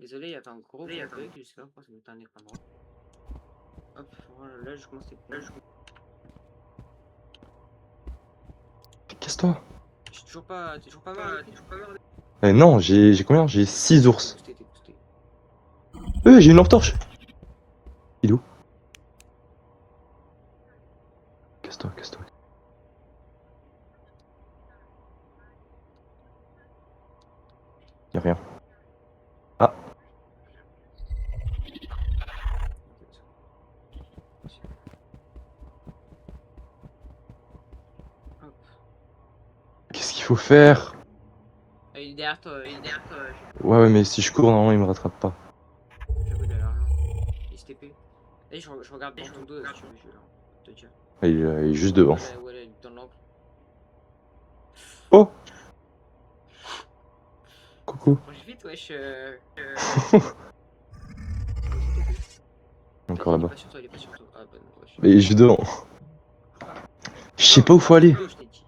Désolé, il y avait un gros bug, je sais pas pourquoi ça me met un écran noir. Hop, voilà, là je commence les points. Casse-toi. T'es toujours pas mort depuis? Non, j'ai combien? J'ai 6 ours. T'es boosté. J'ai une lampe torche. Il est où? Casse-toi, casse-toi. Y'a rien. Ah, Hop. qu'est-ce qu'il faut faire? Ah, il est derrière toi, Ouais, mais si je cours, normalement, il me rattrape pas. j'avoue, il a l'argent. Il se TP. Et je regarde dans ton dos si tu veux, je vais là, te dire. Il est juste devant. Voilà, il est dans l'angle. Oh! Coucou. Approche vite, wesh. Oh, il s'est TP. Encore Vas-y, il est là-bas. pas sur toi, il est pas sur toi. Ah, bah non, wesh. Mais il est juste devant. Je sais Non, pas où faut regarde ton aller. dos, je t'ai dit.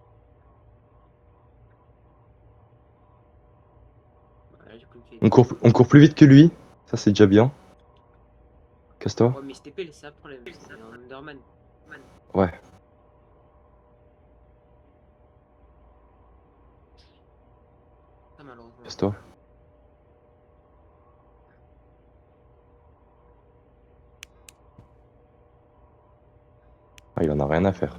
Voilà, du coup, il est TP. On court plus vite que lui. Ça, c'est déjà bien. Casse-toi. Ouais, mais il se TP, c'est ça le problème. C'est un Enderman. Ouais, Ah, malheureusement. casse-toi. Ah, il en a rien à faire.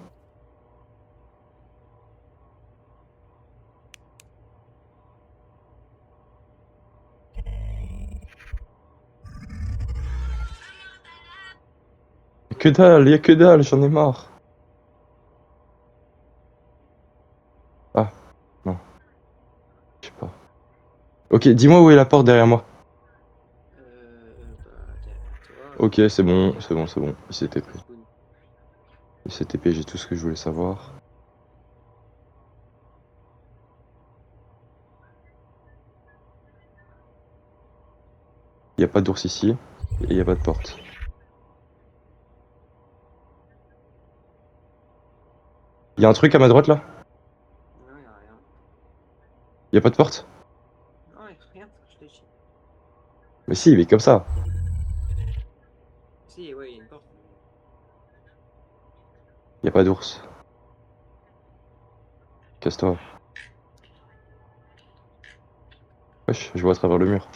Y'a que dalle, j'en ai marre. Ah, non, je sais pas. Ok, dis-moi où est la porte derrière moi. Derrière toi. Ok, c'est bon, Ok, c'est bon, c'est bon. Il s'est TP. ça spawn. Il s'est TP, j'ai tout ce que je voulais savoir. Y a pas d'ours ici. Et y a pas de porte. Y a un truc à ma droite là? Non, y'a rien. Y a pas de porte? Non, y'a rien, je t'ai dit. Mais si, il est comme ça. Si, ouais, y'a une porte. Y a pas d'ours. Casse-toi. Wesh, je vois à travers le mur.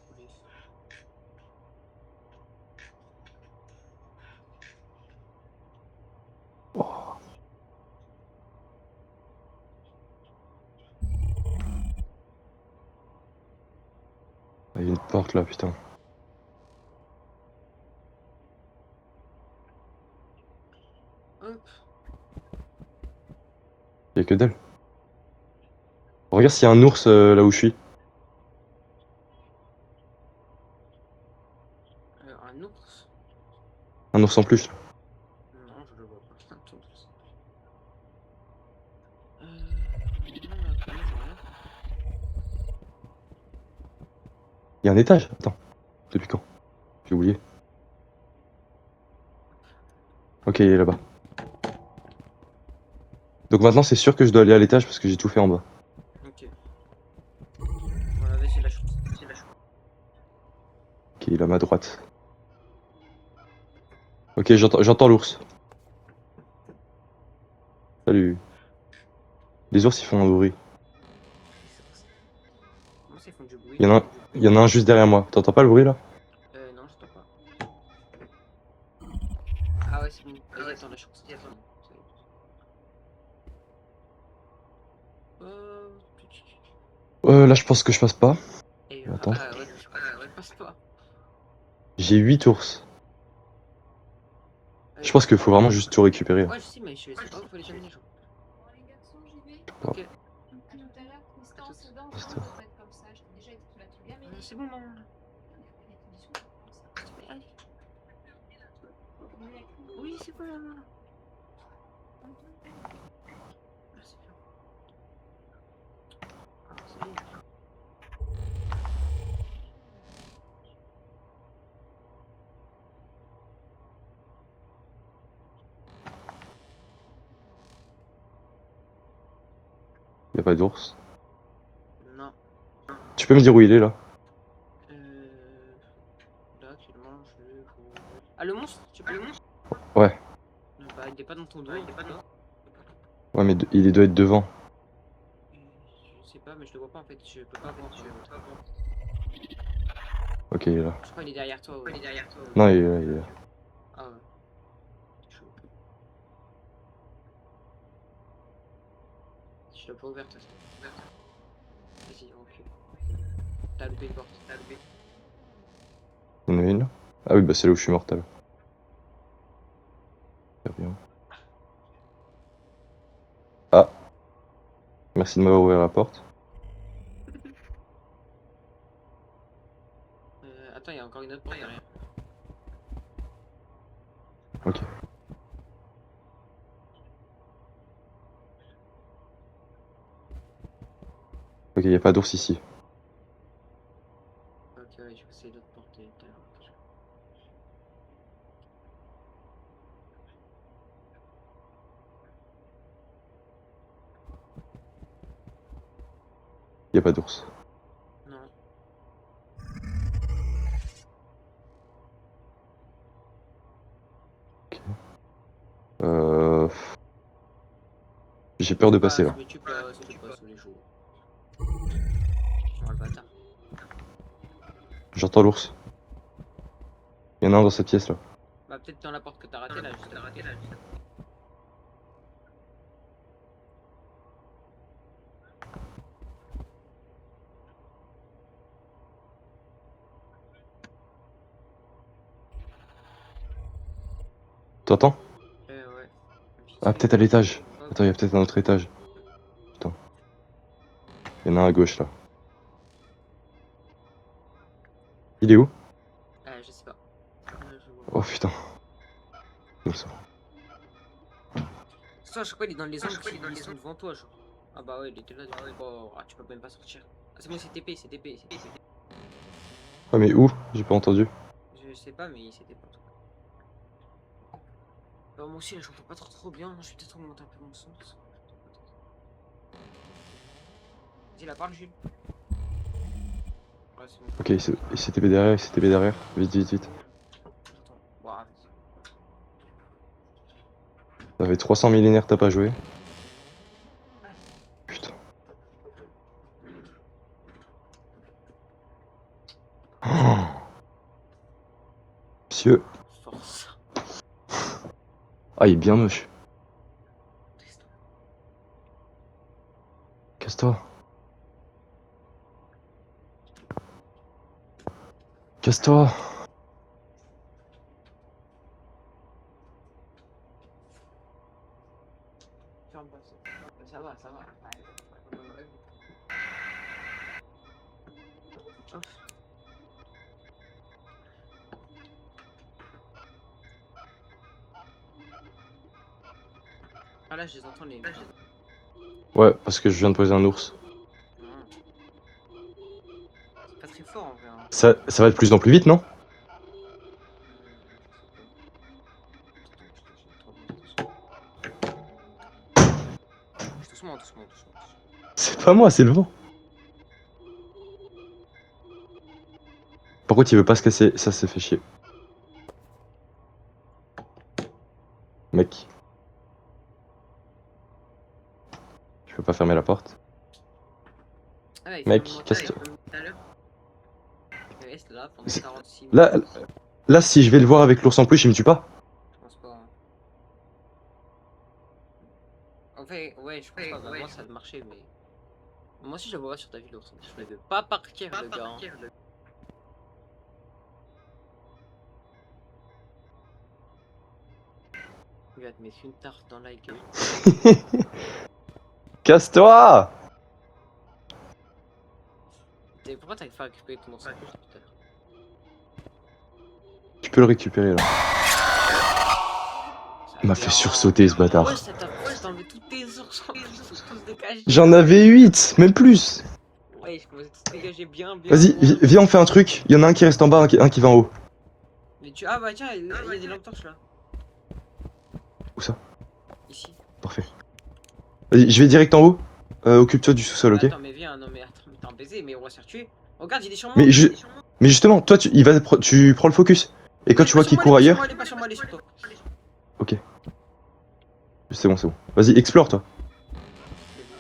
Police. Oh, y a une porte là, putain. Hop. Y a que dalle. Regarde s'il y a un ours là où je suis. Un ours? Un ours en plus. Non, je le vois pas. Attends, non, mais après, moi, je vois rien. Y a un étage. Attends. Depuis quand? J'ai oublié. Ok, il est là-bas. Donc maintenant, c'est sûr que je dois aller à l'étage parce que j'ai tout fait en bas. Ok. Voilà, vas-y, lâche. Ok, il est à ma droite. Ok, j'entends l'ours. Salut. Les ours, ils font un bruit. Comment ça, ils font du bruit? Il y en a un, il y en a un juste derrière moi. T'entends pas le bruit là? Non, j'entends pas. Ah ouais, c'est bon. Vas-y, attends, là, je pense que c'est fini. Ça y est. Là, je pense que je passe pas. Et Attends. ouais, je passe pas. J'ai 8 ours. Je pense qu'il faut vraiment juste tout récupérer. Ouais, je sais, mais je sais pas où faut les amener, genre. Bon, les garçons, j'y vais. Bon, Ok, À tout à l'heure. Mais c'était à en toutes. Sedan, je reste- ne pas être comme ça. Je t'ai déjà dit qu'il va très bien, mais C'est bon, maman. les conditions sont comme ça. Allez. On est d'accord. Oui, c'est bon, maman. Ah, c'est bien. Y a pas d'ours. Non. Tu peux me dire où il est là? Là, actuellement, je le vois. Ah, le monstre? Tu peux le monstre? Ouais. Bah, il est pas dans ton dos, en tout cas. Ouais, mais il doit être devant. Je sais pas, mais je le vois pas en fait. Je peux pas voir. Ok, il est là. Je crois qu'il est derrière toi. Ouais. Non, il est là, il est là. Ah ouais. C'est chaud. Je l'ai pas ouverte. Vas-y, recule. T'as loupé une porte. Il y en a une là? Ah oui, bah c'est là où je suis mortel. Très bien. Ah! Merci de m'avoir ouvert la porte. Attends, il y a encore une autre porte derrière. Ok. Ok, y a pas d'ours ici. Ok, ouais, je vais essayer d'autres portes. Tout à l'heure. Y a pas d'ours. Non. Euh... J'ai peur de passer là. Mais tu passes tous les jours. Oh, le bâtard. J'entends l'ours. Y en a un dans cette pièce là. Bah, peut-être dans la porte que t'as ratée là, juste. T'entends? Ouais. Ah, peut-être à l'étage. Attends, y a peut-être un autre étage. Putain. Y en a un à gauche là. Il est où? Je sais pas. Je vois Oh pas. putain. Comme ça. Ça, à chaque fois, il est dans les angles qui sont devant toi, genre. Ah bah ouais, il était là depuis. Oh, ah, tu peux même pas sortir. Ah, c'est bon, c'est TP. Ah mais où? J'ai pas entendu. Je sais pas, mais il s'était pas. Bah, moi aussi, là, j'entends pas trop bien. Je vais peut-être augmenter un peu mon son. Vas-y, la parle, Jules. Ouais, c'est bon. Ok, il s'est TP derrière, il s'est TP derrière. Vite. J'entends. Bon, vas-y. Ça fait 300 millénaires t'as pas joué. Putain. Oh, monsieur. Force. Ah, il est bien moche. Casse-toi. Casse-toi. Ferme pas ça. Ça va. Hop. Ah là, je les entends les. Ouais, parce que je viens de poser un ours. Non. C'est pas très fort en vrai. Hein. Ça va de plus en plus vite, non? Je sais pas. Attends, j'ai trop de doucement. Doucement. C'est pas moi, c'est le vent. Par contre, il veut pas se casser, ça fait chier. Mec. Je peux pas fermer la porte. Ah ouais, Mec, finalement, casse-toi. tout à l'heure. Il reste là pendant C'est- 46 minutes. Là, si je vais le voir avec l'ours en plus, il me tue pas? Je pense pas. Hein. En fait, ouais, je pense pas. Bah, moi, ça a marché, mais. Moi aussi, je le vois sur ta vidéo. Je ne veux pas partir, le gars. Hein. Il va te mettre une tarte dans la gueule. Casse-toi! Pourquoi t'arrives pas à récupérer ton ours en plus tout à l'heure? Tu peux le récupérer là. Il m'a fait sursauter ce bâtard. Ouais, ça t'a enlevé tous tes ours en plus, ils sont tous dégagés. J'en avais 8, même plus. Ouais, je commençais à tous dégager bien. Vas-y, viens, on fait un truc. Il y en a un qui reste en bas, un qui va en haut. Mais tu. Ah bah tiens, il y a des lampes torches là. Où ça? Ici. Parfait. Vas-y, je vais direct en haut. Occupe-toi du sous-sol, ok? Attends, mais viens, non, mais attends, mais t'es un baiser, mais on va se faire tuer. Regarde, il est sur moi. Mais justement, toi, tu prends le focus. Et quand Il est tu pas vois sur qu'il moi, court il est pas sur moi, ailleurs, il est pas sur moi, il est sur toi. ok. C'est bon, c'est bon. Vas-y, explore, toi.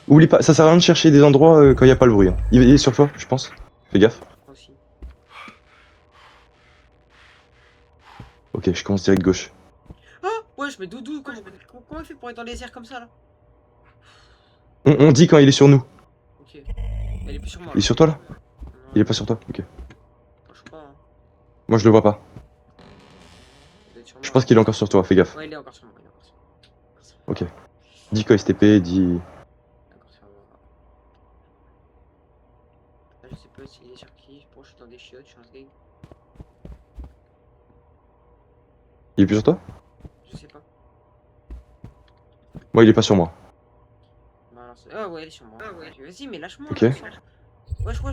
Oublie pas, ça sert à rien de chercher des endroits quand il y a pas le bruit. Hein. Il est sur toi, je pense. Fais gaffe. Moi aussi. Ok, je commence direct gauche. Ah, ouais, je mets Doudou. Comment il fait pour être dans les airs comme ça là? On dit quand il est sur nous. Ok. Elle est plus sur moi Il est là. sur toi là? Il est Non, pas sur toi? Ok. je sais pas. Hein. Moi je le vois pas. Il doit être sur Je moi. pense qu'il est encore sur toi, fais gaffe. Ouais, il est encore sur moi. Il est encore sur moi. Encore sur moi. Ok. Dis quand STP, dis. Encore sur moi. Là, je sais pas s'il est sur qui. Bon, je suis dans des chiottes, je suis un sgeg. Il est plus sur toi? Je sais pas. Moi il est pas sur moi. Bah, alors, ah ouais, elle est sur moi. Ah ouais. Vas-y, mais lâche-moi. Ok. Là, sang. Wesh. En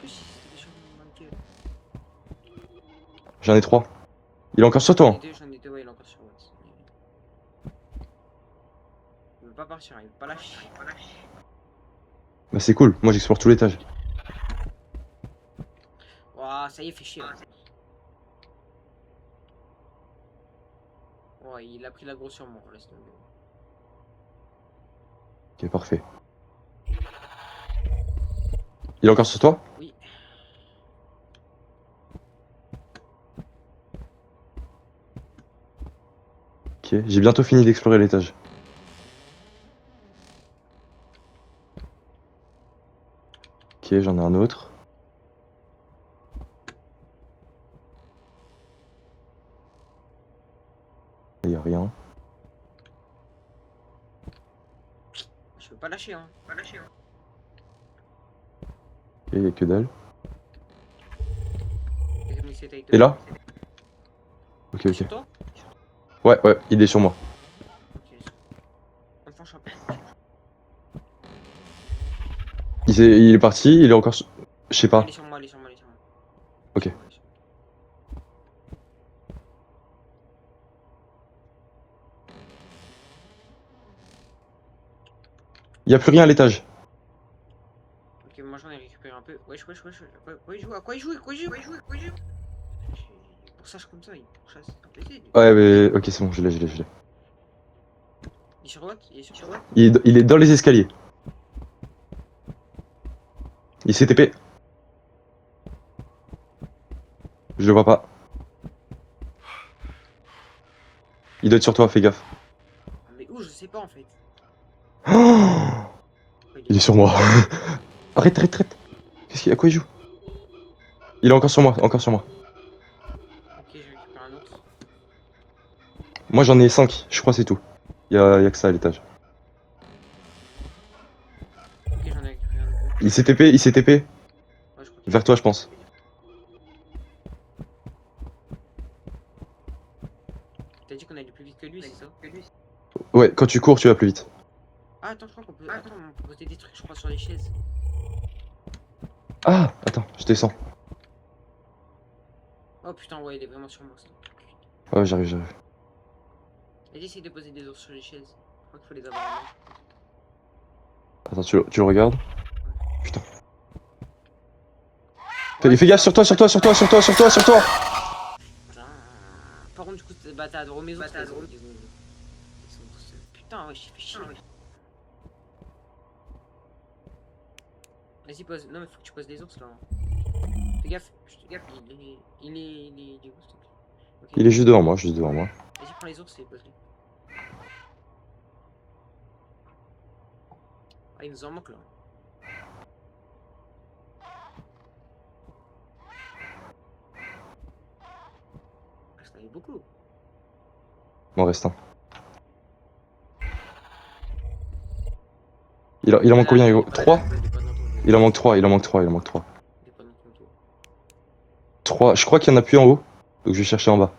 plus, c'était sur mon gueule. J'en ai 3. Il est encore sur toi. Hein. J'en ai deux, ouais, il est encore sur moi. Il veut pas partir, il veut pas lâcher. Bah c'est cool, moi j'explore tout l'étage. Ouah, ça y est, fait chier. Là. Ouais, il a pris la grosse sur moi, laisse tomber. Ok, parfait. Il est encore sur toi? Oui. Ok, j'ai bientôt fini d'explorer l'étage. Ok, j'en ai un autre. Il y a rien. Je peux pas lâcher, hein. Ok, il y a que dalle. Et Et là? Ok, ok. sur toi? Ouais, il est sur moi. Ok. Enfin, je suis un peu. Il est parti, il est encore sur... Je sais pas. Il est sur moi, il est sur moi. Ok. Sur moi. Il y a plus rien à l'étage. Ok, moi j'en ai récupéré un peu. Wesh. Quoi il joue? À quoi il joue? Pour ça, comme ça, il pourchasse. Un PC, lui. Ouais, mais... Ok, c'est bon, je l'ai. Il est sur what? Il est sur what? Il est dans les escaliers. Il s'est TP. Je le vois pas. Il doit être sur toi, fais gaffe. Mais où? Je sais pas en fait. Oh, il est sur moi. Arrête. Qu'est-ce qu'il y a? À quoi il joue? Il est encore sur moi. Ok, j'ai récupéré un autre. Moi j'en ai 5, je crois que c'est tout. Y a que ça à l'étage. Ok, j'en ai récupéré un autre. Il s'est TP. Ouais, je crois qu'il Vers toi, je pense. T'as dit qu'on allait plus vite que lui, c'est ça? Ouais, quand tu cours, tu vas plus vite. Ah, attends, je crois qu'on peut. Attends, on peut poser des trucs, je crois, sur les chaises. Ah, attends, je descends. Oh putain, ouais, il est vraiment sur moi ça. Ouais, j'arrive. Vas-y, essaye de poser des ours sur les chaises. Je crois qu'il faut les avoir en main. Attends, tu le regardes? Putain. Ouais, Fais gaffe, sur toi. putain. Par contre, du coup, bah t'as adoré mes ours. Ils sont tous. Putain, ouais, j'ai fait chier. Vas-y, pose. Non, mais faut que tu poses des ours là. Fais gaffe. Il est du coup, s'il te plaît. Ok. Il est juste devant moi, Vas-y, prends les ours et pose-les. Ah, il nous en manque là. Ah, ça avait beaucoup. Il m'en reste un. Il en manque combien, Hugo? 3? Il en manque 3. Il est pas dans ton tour. 3, je crois qu'il y en a plus en haut. Donc je vais chercher en bas.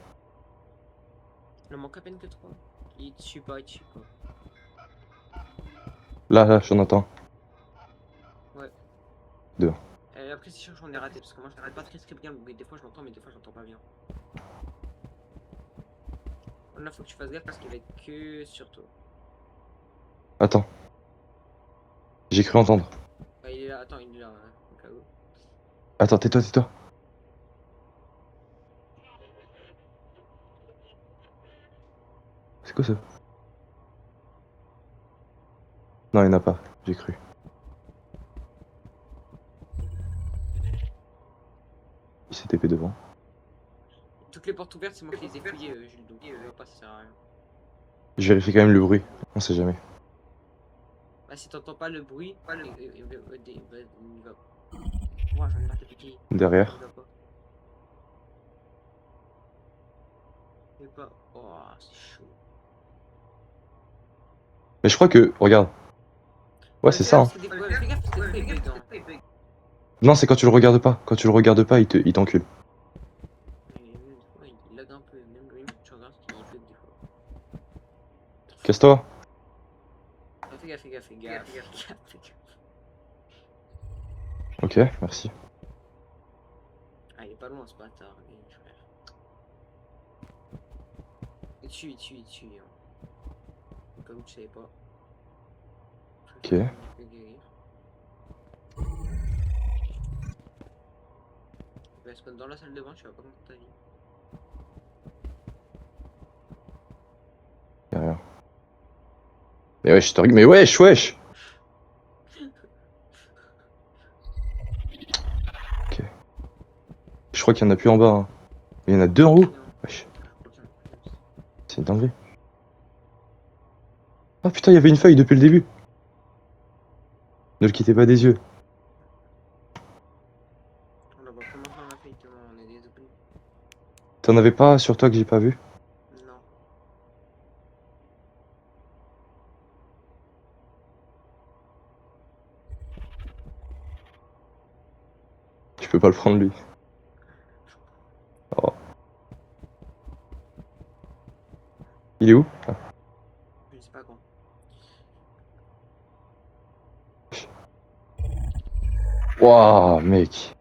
Il en manque à peine que 3. Il te suit pas. Là, j'en entends. Ouais. Deux. Après, si j'en ai raté parce que moi je n'arrête pas très bien. Des fois je l'entends, mais des fois je l'entends pas bien. Là, faut que tu fasses gaffe parce qu'il va être que sur toi. Attends. J'ai cru entendre. Ah, il est là, attends, il est là, au cas où. Attends, tais-toi, tais-toi. C'est quoi ça? Non, il n'y en a pas, j'ai cru. Il s'est TP devant. Toutes les portes ouvertes, c'est moi qui les ai fouillées, Jules, donc on va pas, ça sert à rien. Je vérifie quand même le bruit, on sait jamais. Bah, si t'entends pas le bruit, il va. Moi, j'en ai marre de piquer. Derrière. Il va pas. Il va pas. Oh, c'est chaud. Mais je crois que, regarde. Ouais, c'est Fais ça, gaffe, hein. parce que fais gaffe, parce que des fois, il bug, hein. Non, c'est quand tu le regardes pas. Quand tu le regardes pas, il t'encule. Et même des fois, il lag un peu. Même lui, tu regardes, il bug des fois. Casse-toi. Ah, fais gaffe, fais gaffe, fais gaffe. Fais gaffe, fais gaffe. Ok, merci. Ah, il est pas loin ce bâtard, lui, frère. Il tue, il tue, il tue. Hein. Comme tu savais pas. Ok. Il peut guérir. Il va se mettre dans la salle de bain, tu vas pas contre ta vie. Y'a rien. Mais wesh, mais wesh, wesh. Ok. Je crois qu'il y en a plus en bas. Hein. Il y en a deux en haut. Wesh, c'est une dinguerie. Ah putain, il y avait une feuille depuis le début. Ne le quittez pas des yeux. On la voit que maintenant, la feuille, tellement on est des oublis. T'en avais pas sur toi que j'ai pas vu? Non. Tu peux pas le prendre lui. Oh. Il est où? Ah. Je sais pas quand. Wouah, mec.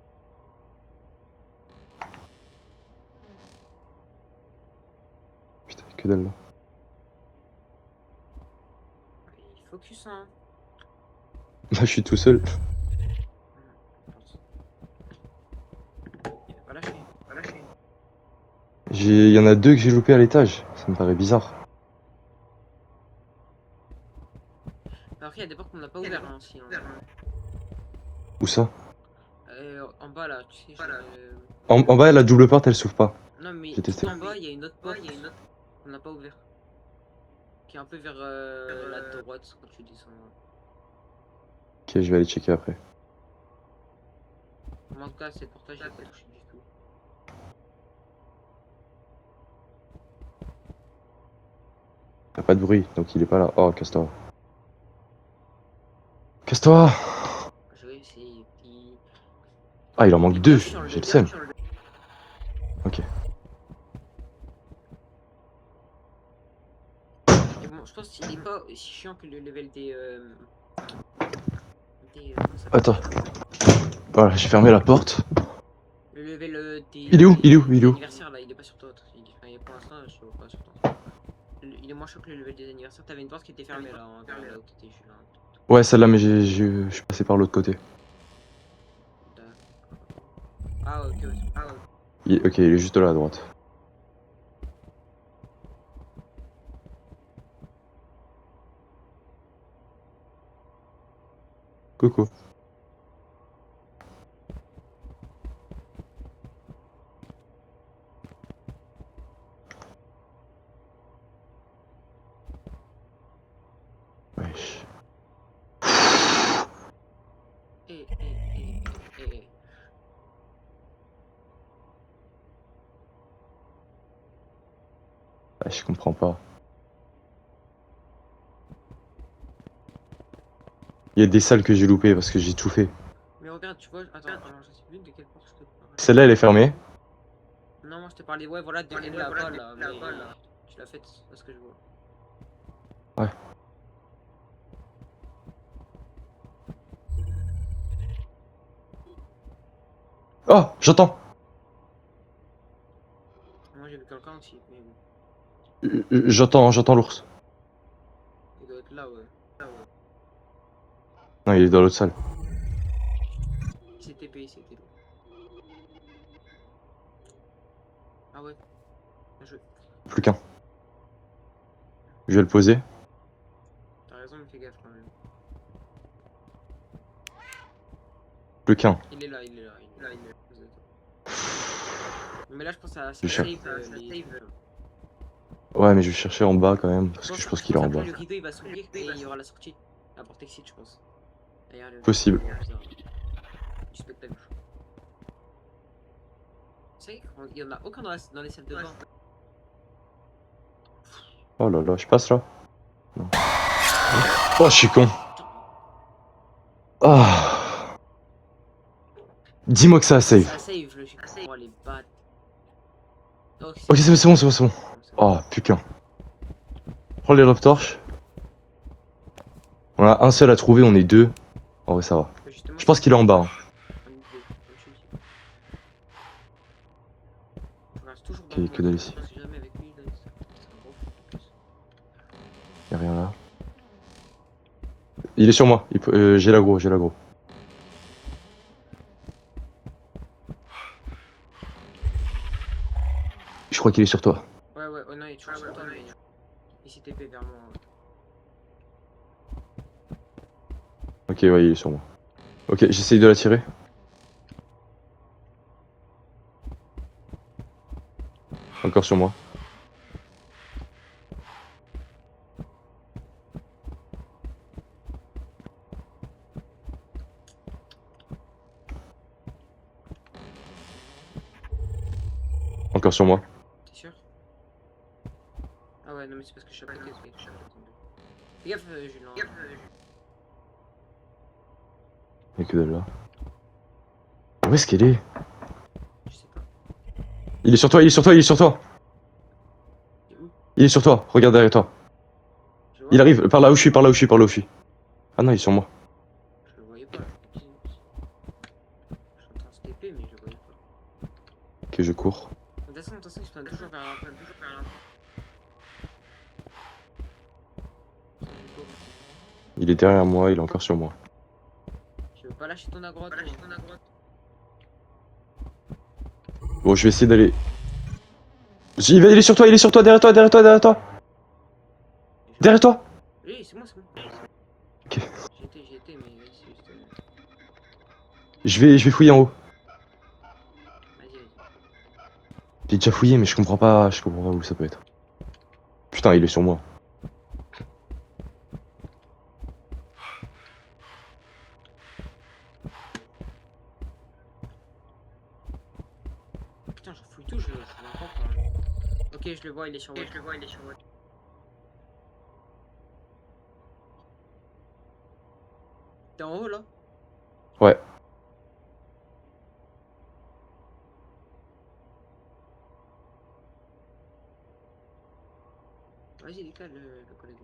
Putain, que dalle là. Il focus, hein. Là, je suis tout seul. Il va pas lâcher. Pas lâcher. Il y en a deux que j'ai loupé à l'étage. Ça me paraît bizarre. Après, il y a des portes qu'on n'a pas ouvertes hein, aussi. Hein. Où ça? En bas là, tu sais. En bas, la double porte, elle s'ouvre pas. Non, mais J'ai tout testé. en bas, il y a une autre porte qu'on n'a pas ouverte. Qui est un peu vers la droite quand tu descends. Ok, je vais aller checker après. En tout cas, cette portage, j'ai pas touché du tout. Y'a pas de bruit, donc il est pas là. Oh, casse-toi. Casse-toi! Je vais essayer. Puis... Ah, il en manque deux. Gauche sur J'ai le seum. Ok. Et bon, je pense qu'il est pas aussi chiant que le level des. Attends. Voilà, j'ai fermé la porte. Le level des. Il est où? Il est où? Il est où? Anniversaire là, il est pas sur toi. Il est pour l'instant, je le vois pas sur toi. Il est moins chaud que le level des anniversaires. T'avais une porte qui était fermée là, hein, là où t'étais, je suis là. Ouais, celle-là, mais je suis passé par l'autre côté. Ah, ok, ouais. Ah, ok. Ok, il est juste là à droite. Coucou. Wesh. Eh. Ah, je comprends pas. Il y a des salles que j'ai loupées parce que j'ai tout fait. Mais regarde, tu vois, attends, je sais plus de quelle porte je te parle. Celle-là, elle est fermée. Non, moi je te parlais, ouais, voilà, de elle là-bas là, mais tu l'as faite, c'est pas ce que je vois. Ouais. Oh, j'entends. Moi j'ai vu quelqu'un aussi, mais bon, J'entends l'ours. il doit être là, ouais. Non, il est dans l'autre salle. C'est TP, c'est TP. Ah ouais. Bien joué. Plus qu'un. Je vais le poser. T'as raison, mais fais gaffe quand même. Plus qu'un. Il est là, il est là, il est là, il est là. Mais là, je pense à Je ça cherche. save les... Ouais, mais je vais chercher en bas quand même. Parce que je pense qu'il est en après, bas. le rideau il va s'ouvrir et il y aura la sortie. La porte exit, je pense. Derrière le Possible. bizarre. Du spectacle. C'est vrai qu'il y en a aucun dans les salles de bain. Oh là là, je passe là. Non. Oh, je suis con. Ah. Dis-moi que ça a save. Ça save, le chic. Oh les bâtards. Ok, c'est bon, c'est bon, c'est bon. Oh, putain. Prends les love torches. On a un seul à trouver, on est deux. En vrai, ça va. Je pense qu'il est en bas. Hein. Ok, que dalle ici. Y'a rien là. Il est sur moi. J'ai l'agro, j'ai l'agro. Je crois qu'il est sur toi. Ouais, ouais, oh non, il est toujours sur toi, mais il s'est TP vers moi. Ok, ouais, il est sur moi. Ok, j'essaye de la tirer. Encore sur moi. Encore sur moi. T'es sûr? Ah ouais, non, mais c'est parce que je suis à côté. Fais gaffe, Julien. Y'a que dalle là. Où est-ce qu'elle est? Je sais pas. Il est sur toi, il est sur toi, il est sur toi. Il est où? Il est sur toi, regarde derrière toi. Je vois. Il arrive, par là où je suis, par là où je suis, par là où je suis. Ah non, il est sur moi. Je le voyais pas. Je suis en train de se TP, mais je le voyais pas. Ok, je cours. De toute façon, il se tourne toujours vers l'intérieur. Il est derrière moi, il est encore sur moi. Je veux pas lâcher ton aggro. Bon, je vais essayer d'aller. Il est sur toi, il est sur toi, derrière toi, derrière toi, derrière toi. Derrière toi. Oui, c'est moi, c'est moi. Ok. J'y étais, mais vas-y, c'est juste. Je vais fouiller en haut. Vas-y, vas-y. J'ai déjà fouillé, mais je comprends pas où ça peut être. Putain, il est sur moi. Putain, j'en fouille tout, je l'entends quand même. Ok, je le vois, il est sur moi. T'es en haut là? Ouais. Vas-y, décale le collègue.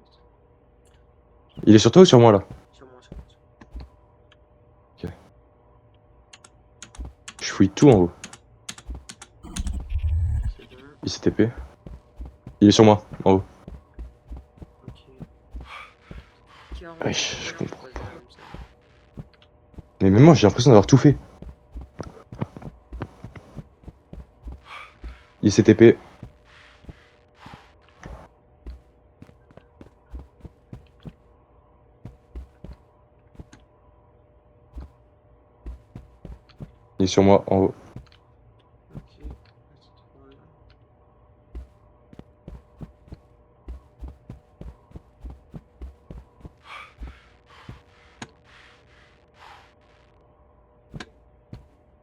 Il est sur toi ou sur moi là? Sur moi, sur moi. Ok. Je fouille tout en haut. C'est bon. Il s'est TP. Il est sur moi, en haut. Ok. Wesh, je comprends pas. Mais même moi, j'ai l'impression d'avoir tout fait. Il s'est TP. Il est sur moi, en haut. Ok. Voilà.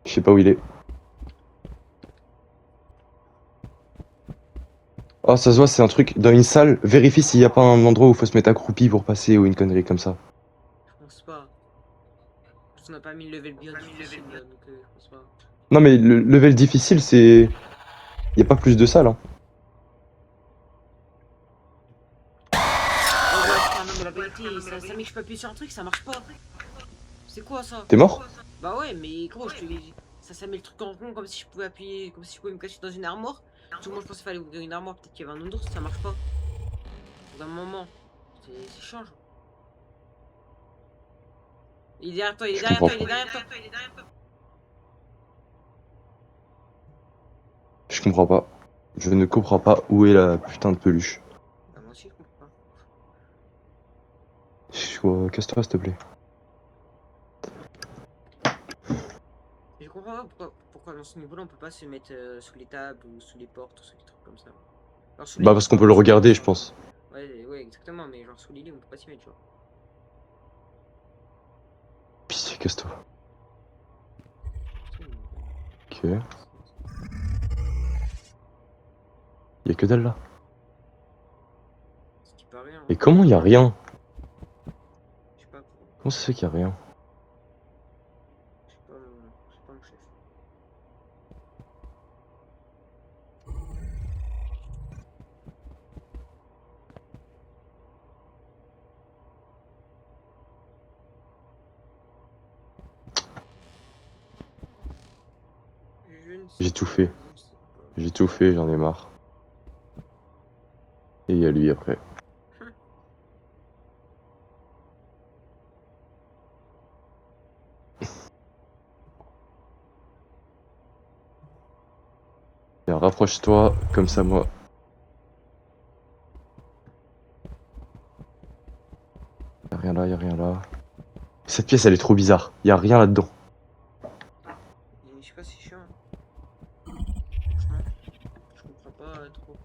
Je sais pas où il est. Oh, ça se voit, c'est un truc dans une salle. Vérifie s'il y a pas un endroit où il faut se mettre accroupi pour passer ou une connerie comme ça. Je pense pas. Parce qu'on n'a pas mis le level bien difficile, là, donc je pense pas. Non, mais le level difficile, c'est. Il y a pas plus de salles. Hein. Oh ouais, putain, non, mais la vérité, ça met que je peux appuyer sur un truc, ça marche pas. C'est quoi ça? T'es mort? Bah ouais, mais gros, ça met le truc en rond comme si je pouvais appuyer, comme si je pouvais me cacher dans une armoire. Tout le monde, je pensais qu'il fallait ouvrir une armoire, peut-être qu'il y avait un ours, ça marche pas. Au bout d'un moment, c'est change. Il est derrière toi, il est Je derrière toi, comprends. il est derrière toi. Je comprends pas. Je ne comprends pas où est la putain de peluche. Bah, moi aussi, je comprends pas. Casse-toi, s'il te plaît. Et je comprends pas pourquoi dans ce niveau-là, on peut pas se mettre sous les tables ou sous les portes ou sous les trucs comme ça. Genre sous les Bah, lits, parce qu'on quoi, peut le sous les lits, regarder, je ça va. pense. Ouais, exactement, mais genre sous les lits, on peut pas s'y mettre, tu vois. Pitié, casse-toi. Ok. Y'a que dalle là. Ce qui paraît, hein. Et comment y a rien? Je sais pas, Comment ça se fait qu'il y a rien? je sais pas mon chef. Je ne sais J'ai tout pas, fait. je ne sais pas. J'ai tout fait, j'en ai marre. Et il y a lui après. Viens, rapproche-toi, comme ça moi. Y'a rien là, y'a rien là. Cette pièce elle est trop bizarre. Y'a rien là-dedans. Et je sais pas, c'est chiant. Franchement, je comprends pas trop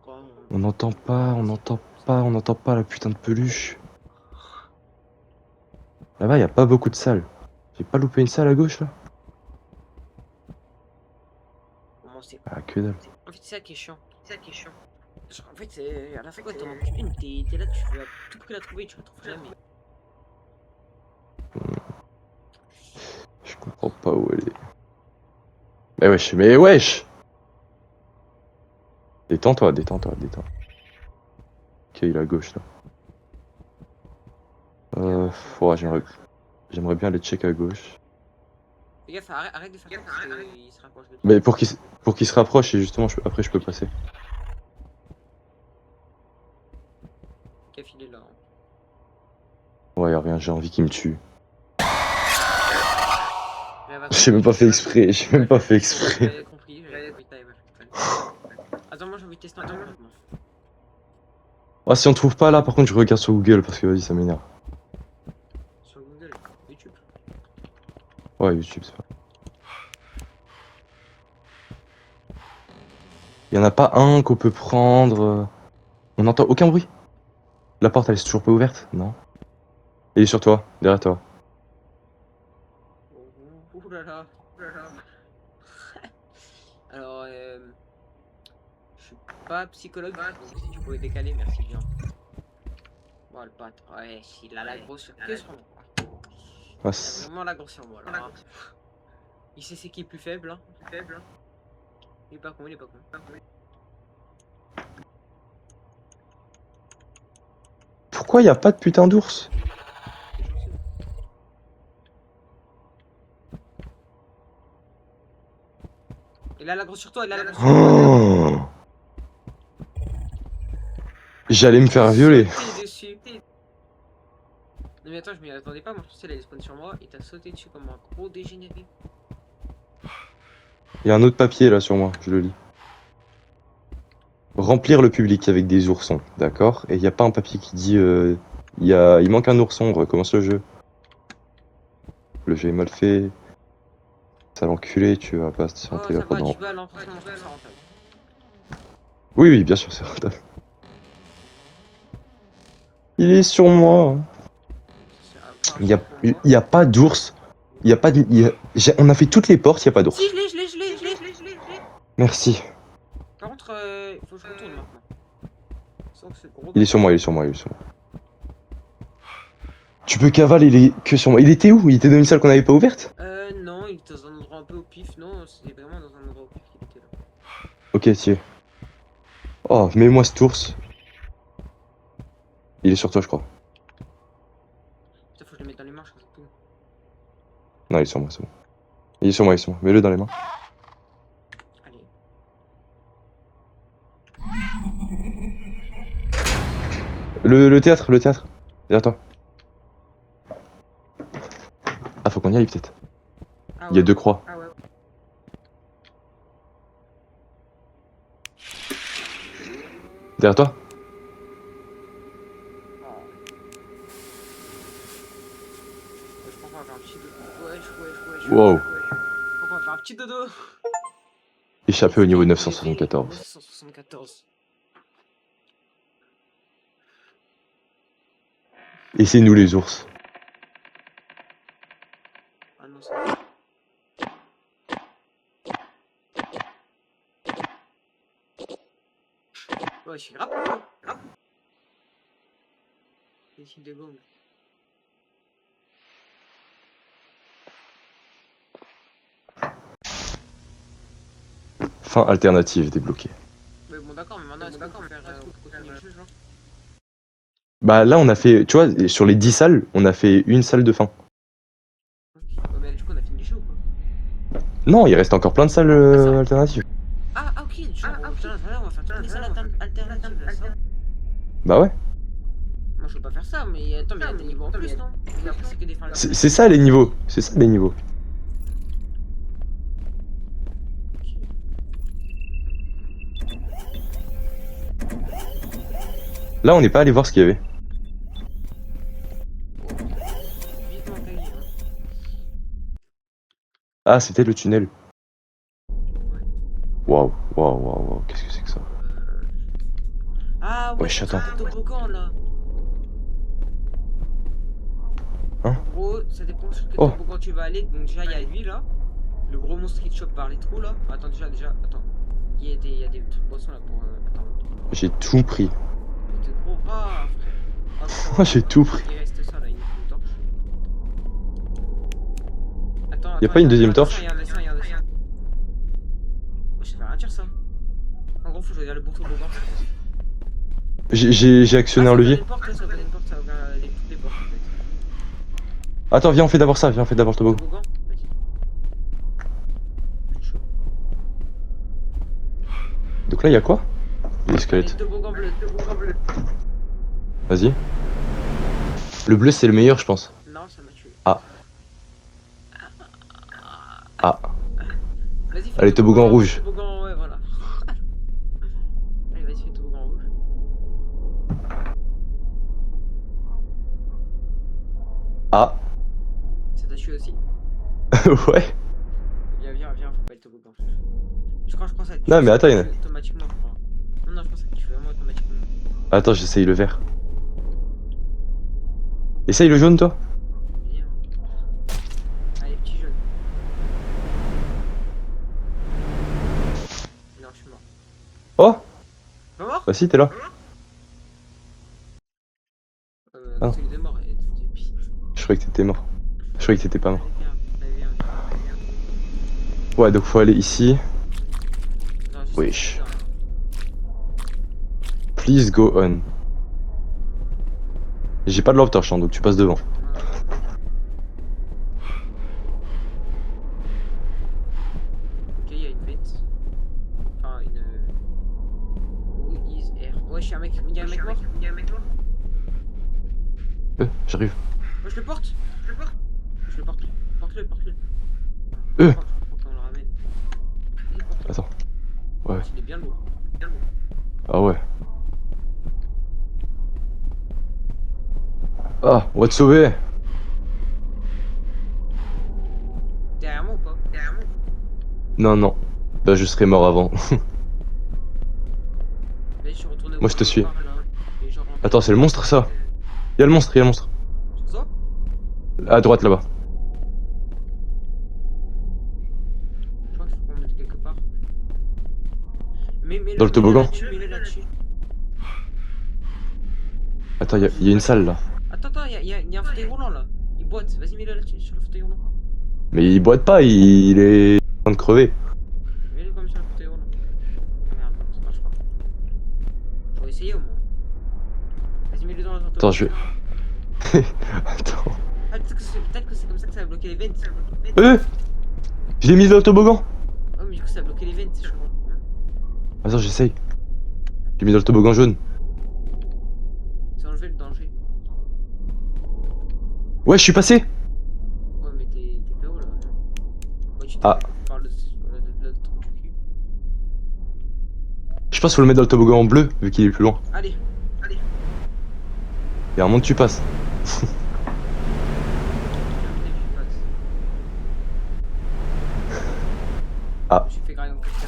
pourquoi On n'entend pas, on n'entend pas, on n'entend pas la putain de peluche. Là-bas y'a pas beaucoup de salles. J'ai pas loupé une salle à gauche là? comment c'est. Ah que dalle. En fait, c'est ça qui est chiant. C'est ça qui est chiant. Genre, en fait, à la fin, quand t'en manques une, t'es là, tu veux à tout prix la trouver, tu la trouves jamais. Je comprends pas où elle est. Mais wesh. Détends-toi, détends-toi, détends. Ok, il est à gauche là. Ouais, j'aimerais bien aller check à gauche. Fais gaffe, arrête de faire ça parce qu'il se rapproche de toi. Mais pour qu'il se rapproche et justement après je peux passer. Gaffe, il est là. Hein. Ouais, y'a rien, j'ai envie qu'il me tue. J'avais J'ai même pas fait exprès, j'ai même pas fait exprès. J'avais compris, t'avais pas fait exprès. Attends, moi j'ai envie de tester un truc maintenant. Ah, si on trouve pas là, par contre, je regarde sur Google parce que vas-y, ça m'énerve. Sur Google, YouTube. Ouais, YouTube, c'est pas. Y'en a pas un qu'on peut prendre. On n'entend aucun bruit. La porte, elle est toujours pas ouverte? Non. Il est sur toi, derrière toi. Ouh là là. Alors, je suis pas psychologue, donc si tu pouvais décaler, merci bien. Bon, le pote, ouais, il a la grosse que sur moi. Ah, Il a vraiment la grosse sur moi là. Hein. Il sait c'est qui est plus faible. Hein. Il est pas con, il est pas con. pourquoi y a pas de putain d'ours? T'es chanceux. Il a la grosse sur toi, il a la grosse sur toi. Oh, j'allais me faire violer. Sauté dessus. Non mais attends, je m'y attendais pas, moi je pensais qu'elle allait spawn sur moi et t'as sauté dessus comme un gros dégénéré. Il y a un autre papier là sur moi, je le lis. Remplir le public avec des oursons, d'accord? Et il y a pas un papier qui dit il manque un ourson, on recommence le jeu. Le jeu est mal fait. Sale enculé, tu vas pas te Oh sentir ça là va, pendant. tu vas à l'entraînement, je trouve ça rentable. Oui, oui, bien sûr, c'est rentable. Il est sur moi. Il y a pas d'ours. Il y a pas de. On a fait toutes les portes, il y a pas d'ours. Si, je l'ai. Merci. Par contre, il faut que je retourne maintenant. Sans que ce gros Il est sur moi, il est sur moi, il est sur moi. Tu peux cavaler, il est que sur moi. Il était où? Il était dans une salle qu'on n'avait pas ouverte? Non, il était dans un endroit un peu au pif, non, c'était vraiment dans un endroit au pif qu'il était là. Ok, tiens. Oh, mets-moi cet ours. Il est sur toi, je crois. Putain, faut que je le mette dans les marches, c'est tout. Non, il est sur moi, c'est bon. Il est sur moi, il est sur moi. Mets-le dans les mains. Allez. Le théâtre. Derrière toi. Ah, faut qu'on y aille peut-être. Ah Il y a ouais. 2 croix. Ah ouais. Derrière toi? Je crois qu'on va faire un petit dodo. Wesh. Wow. Je crois qu'on va faire un petit dodo. Échappé au niveau Level 974. 974. Et c'est nous les ours. Ah non, c'est bon. Ouais, je suis grave. Des signes de gang. Fin alternative débloquée. Mais bon, d'accord, mais maintenant, est-ce qu'on peut faire continuer le jeu, genre? Bah là, on a fait, tu vois, sur les 10 salles, on a fait une salle de fin. Ok. Ouais, mais du coup, on a fini le jeu ou quoi? Non, il reste encore plein de salles alternatives. Ah, ok, genre, putain, on va faire toutes les salles alternatives là, ça. Bah ouais. Moi, je veux pas faire ça, mais attends, mais il y a des niveaux en plus, non? Et après, c'est que des fins alternatives. C'est ça les niveaux. C'est ça les niveaux. Là, on n'est pas allé voir ce qu'il y avait. Vite m'en cahier, hein. Ah, c'était le tunnel. Waouh. Qu'est-ce que c'est que ça? Ah ouais, Wesh, c'est attends. le toboggan là. Hein? En gros, ça dépend sur quel Oh. toboggan tu vas aller. Donc déjà, il y a lui là. Le gros monstre qui te chope par les trous là. Attends, attends. Il y a des trucs boissons là pour... Attends. J'ai tout pris. T'es gros. Ah, frère. Ah, ça va. Moi, j'ai tout pris. Il reste ça là, une torche. Attends, Y a pas une deuxième un dessin, torche? y a un dessin. Oh, ça veut rien dire ça. En gros, faut choisir le bon toboggan. J'ai actionné un levier. Ça ouvre une porte, ça ouvre toutes les portes en fait. Attends, viens, on fait d'abord ça. Viens, on fait d'abord le toboggan. Toboggan? Vas-y. Je suis chaud. Donc là, il y a quoi? Les Allez, squelettes. toboggan bleu. Vas-y. Le bleu, c'est le meilleur, je pense. Non, ça m'a tué. Ah. Vas-y, fais Allez, toboggan rouge. Toboggan, ouais, voilà. Allez, vas-y, fais toboggan rouge. Ah. Ça t'a tué aussi? Ouais. Viens, faut pas être toboggan. Je crois que ça te tue. Non, mais attends, il y en a- Automatiquement, je crois. Non, je pense que ça te tue vraiment automatiquement. Attends, j'essaye le vert. Essaye le jaune, toi. Viens. Allez, petit jaune. Non, je suis mort. Oh. Pas mort? Bah si, t'es là. Ah. Non, c'est que t'es mort. Et t'es pis. Je croyais que t'étais mort. Je croyais que t'étais pas mort. Allez, viens. Ouais, donc faut aller ici. Non, je sais Wesh. pas. Please go on. J'ai pas de lampe torche, hein, donc tu passes devant. Ok, il y a une bête. Enfin, une... Who is air? Ouais, je suis un mec. Il y a un mec mort. J'arrive. Moi, je le porte. Je le porte. Porte-le. Euh. Faut qu'on le ramène. Vas-y, porte-le. Attends. Ouais. Il est bien lourd. Ah ouais. Ah, on va te sauver. Derrière moi ou pas? Non. Bah je serais mort avant. Là, je suis retourné Moi, je te suis. par là. Et genre, en Attends, c'est le monstre, ça. Y'a le monstre. C'est ça? À droite là-bas. Je crois qu'il faut qu'on le mette quelque part. Mais Dans le toboggan. Mets-le là-dessus. Attends, y a une salle là. Attends, il y a un fauteuil roulant là. Il boite. Vas-y, mets-le là-dessus, sur le fauteuil roulant. Mais il boite pas, il est en train de crever. Mets-le comme sur le fauteuil roulant. Ah merde, ça marche pas. Faut essayer au moins. Vas-y, mets-le dans le toboggan. Attends, je... Attends. Ah, peut-être que c'est comme ça que ça va bloquer les vents. Je l'ai mis dans le toboggan. Oh, mais du coup, ça a bloqué les vents, je crois. Attends, j'essaye. Je l'ai mis dans le toboggan jaune. C'est enlevé le danger. Ouais, je suis passé. Ouais, mais t'es. Ah. Par le trou du cul. Je pense qu'il faut le mettre dans le toboggan en bleu, vu qu'il est plus loin. Allez. Il y a un moment que tu passes. Ah. Je fais grave quelque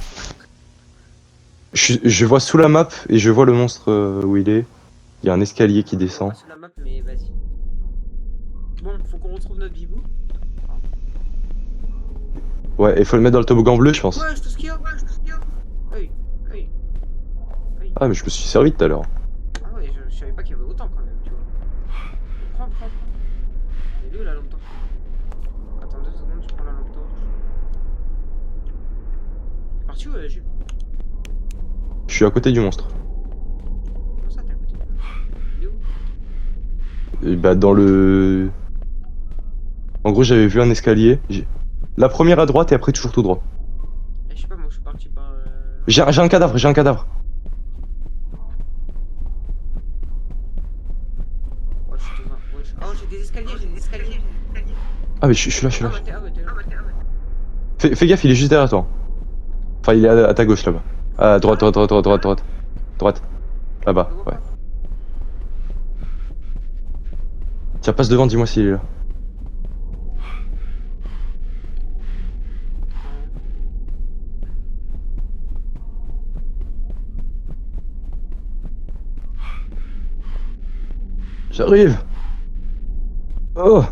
chose. Je vois sous la map et je vois le monstre où il est. Il y a un escalier qui descend. Sur la map, mais vas-y. Bon, faut qu'on retrouve notre bibou. Ouais, il faut le mettre dans le toboggan bleu, je pense. Ouais, je te skie. Oui. Ah, mais je me suis servi tout à l'heure. Ah ouais, je savais pas qu'il y avait autant quand même, tu vois. Prends. Il est où la lampe torche? Attends 2 secondes, je prends la lampe torche. T'es parti où, Jules? Je suis à côté du monstre. Comment ça, t'es à côté de moi? Il est où? Et bah, dans le. En gros, j'avais vu un escalier. La première à droite et après toujours tout droit. Eh, je sais pas, moi je suis parti par. J'ai un cadavre, j'ai un cadavre. Oh, je suis devant. Ouais, oh, j'ai des escaliers. Ah, mais je suis là. Ah ouais, t'es là. Fais gaffe, il est juste derrière toi. Enfin, il est à ta gauche là-bas. À droite. Droite. Là-bas, ouais. Tiens, passe devant, dis-moi s'il est là. J'arrive. Oh.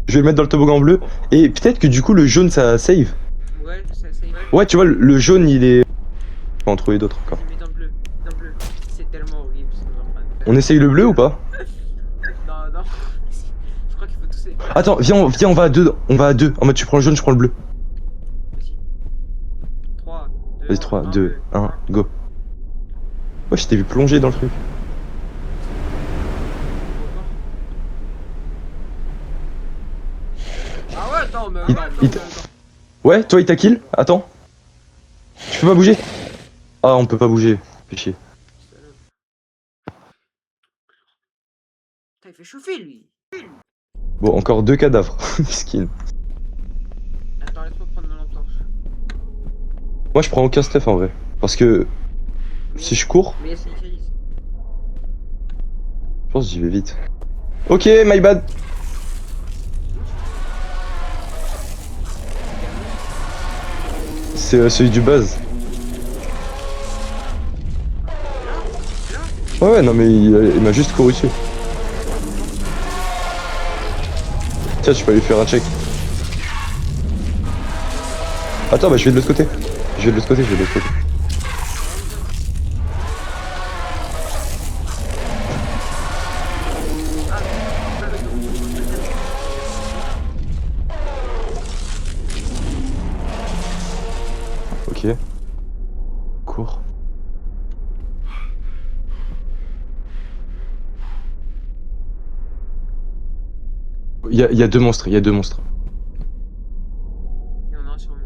Je vais le mettre dans le toboggan bleu. Et peut-être que du coup le jaune ça save. Ouais, ça y va. Ouais, tu vois, le jaune il est. On va en trouver d'autres encore. J'ai mis dans le bleu. C'est tellement horrible. On essaye le bleu ou pas? Non. Je crois qu'il faut tousser. Attends, viens, on va à deux. En mode, tu prends le jaune, je prends le bleu. Vas-y. 3, 2, Vas-y, 3, 2, 1, go. Ouais, je t'ai vu plonger dans le truc. Ah ouais, attends, mais Il- attends. il t- Ouais, toi il t'a kill? Attends. Tu peux pas bouger? Ah, on peut pas bouger. Fais chier. Putain, il fait chauffer lui. Bon, encore 2 cadavres. Skin. Attends, laisse-moi prendre ma lampe torche. Moi je prends aucun stuff en vrai. Parce que si je cours, Mais il y a Sinicalis. je pense que j'y vais vite. Ok, my bad. C'est celui du buzz. Ouais, non mais il m'a juste couru dessus. Tiens, tu peux aller faire un check. Attends, bah je vais de l'autre côté. Je vais de l'autre côté. Ok. Cours. Il y a 2 monstres, Il y en a un sur moi.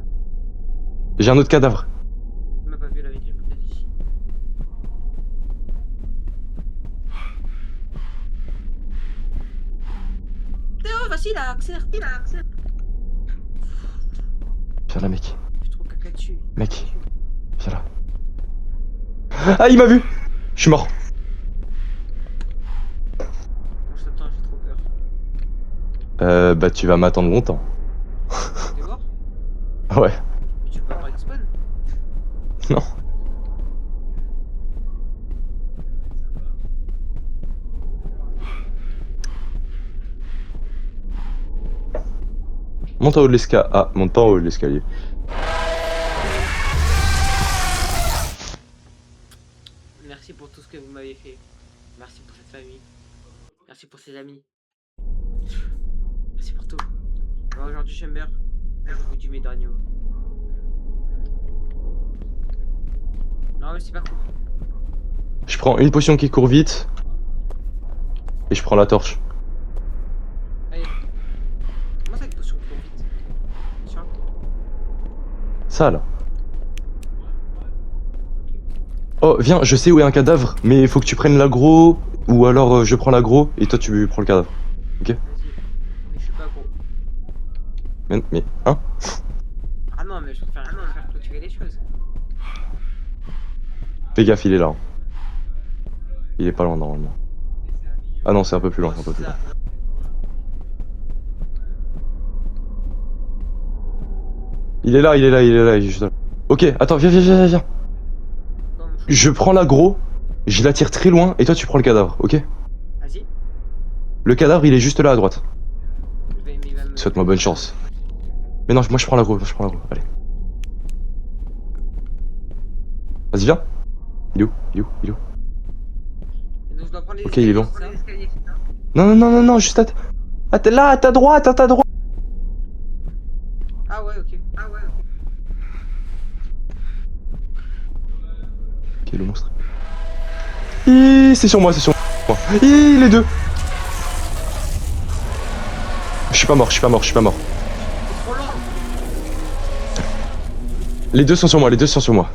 J'ai un autre cadavre. Il m'a pas vu, il avait dit peut-être ici. Théo, vas-y là, accélère. Viens là, mec. Je trouve caca dessus. Mec. Viens là. Ah, il m'a vu. Je suis mort. Bon, je t'attends, j'ai trop peur. Bah tu vas m'attendre longtemps. T'es mort? Ouais. Mais tu peux pas respawn? Non. Monte en haut de l'escalier. Ah, monte pas en haut de l'escalier. Merci pour tout ce que vous m'avez fait. Merci pour cette famille. Merci pour ces amis. Merci pour tout. Alors aujourd'hui, Chamber, je vous dis mes derniers mots. Non, mais c'est pas cool. Je prends une potion qui court vite. Et je prends la torche. Allez. Comment ça, une potion qui court vite? Tiens. Ça là. Oh, viens, je sais où est un cadavre, mais il faut que tu prennes l'aggro, ou alors je prends l'aggro et toi tu prends le cadavre. Ok? Vas-y. Mais, hein? Ah non, mais je préfère clôturer les choses. Fais gaffe, il est là. Hein. Il est pas loin normalement. Ah non, c'est un peu plus loin, un peu plus loin. Il est là, il est juste là. Ok, attends, viens. Je prends l'aggro, je la tire très loin et toi tu prends le cadavre, ok? Vas-y. Le cadavre il est juste là à droite. Mais il va me... Souhaite-moi bonne chance. Mais non, moi je prends l'aggro, allez. Vas-y, viens. Il est où? Et donc je dois prendre les Ok, il est long. escaliers, c'est ça? Non, juste à t'es là, à ta droite, Ah ouais, ok. Ok, le monstre. C'est sur moi. Les deux. Je suis pas mort. C'est trop long. Les deux sont sur moi.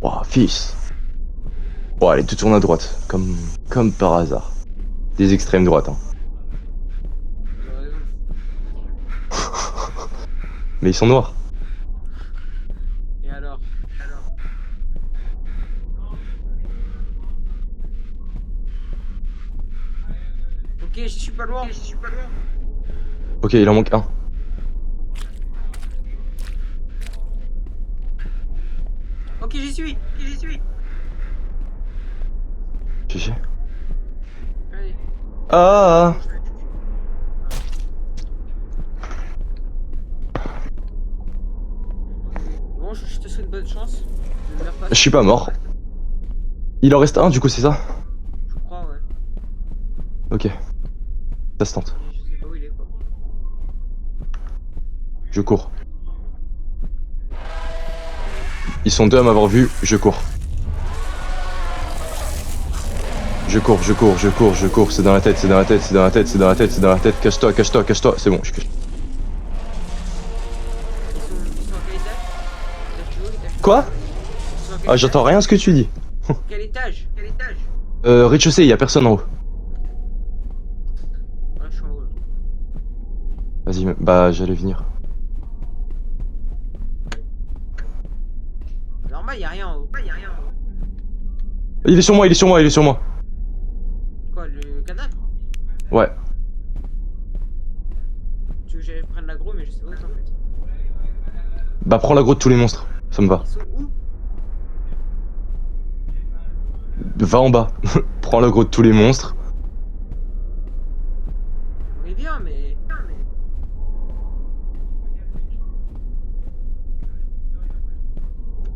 Ouah, fils. Oh, les deux tournent à droite, comme par hasard. Des extrêmes droites, hein. T'as raison. Mais ils sont noirs. Et alors? Ok, je suis pas loin. Ok, il en manque un. Ok, j'y suis. GG. Allez. Ah. Bon, je te souhaite bonne chance. Ne meurs pas. Je suis pas mort. Il en reste un, du coup, c'est ça? Je crois, ouais. Ok. Ça se tente. Je sais pas où il est, quoi. Je cours. Ils sont deux à m'avoir vu, je cours. Je cours, c'est dans la tête, cache-toi, c'est bon, je cache. Ils sont à quel étage? Étage du haut, étage du bas? Quoi? Ils sont à quel Ah, étage? j'entends rien ce que tu dis. Quel étage? Rez-de-chaussée, y a personne en haut. Ouais, je suis en haut, là. Vas-y, bah j'allais venir. Normal, y'a rien en haut. Il est sur moi. Quoi, le cadavre? Ouais. Tu veux que j'aille prendre l'aggro, mais je sais pas où c'est en fait. Bah prends l'aggro de tous les monstres, ça me va. Ils sont où? Va en bas, prends l'aggro de tous les monstres. Mais bien, mais...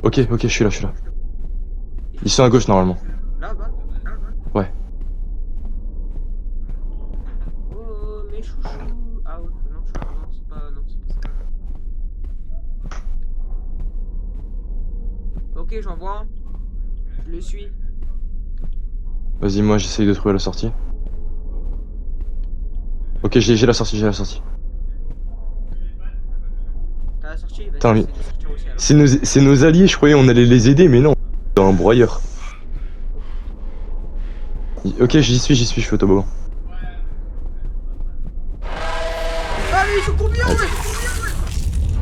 Ok, je suis là. Ils sont à gauche normalement. Là-bas? Ouais. Oh, mes chouchous. Ah ouais, non, c'est pas ça. Ok, j'en vois un. Je le suis. Vas-y, moi j'essaye de trouver la sortie. Ok, j'ai la sortie. T'as la sortie? Vas-y, Putain, mais- j'essaie de sortir aussi alors. C'est nos alliés, je croyais on allait les aider, mais non. Dans un broyeur. Ok, j'y suis, je fais au toboggan. Ah, mais ils sont combien, ouais?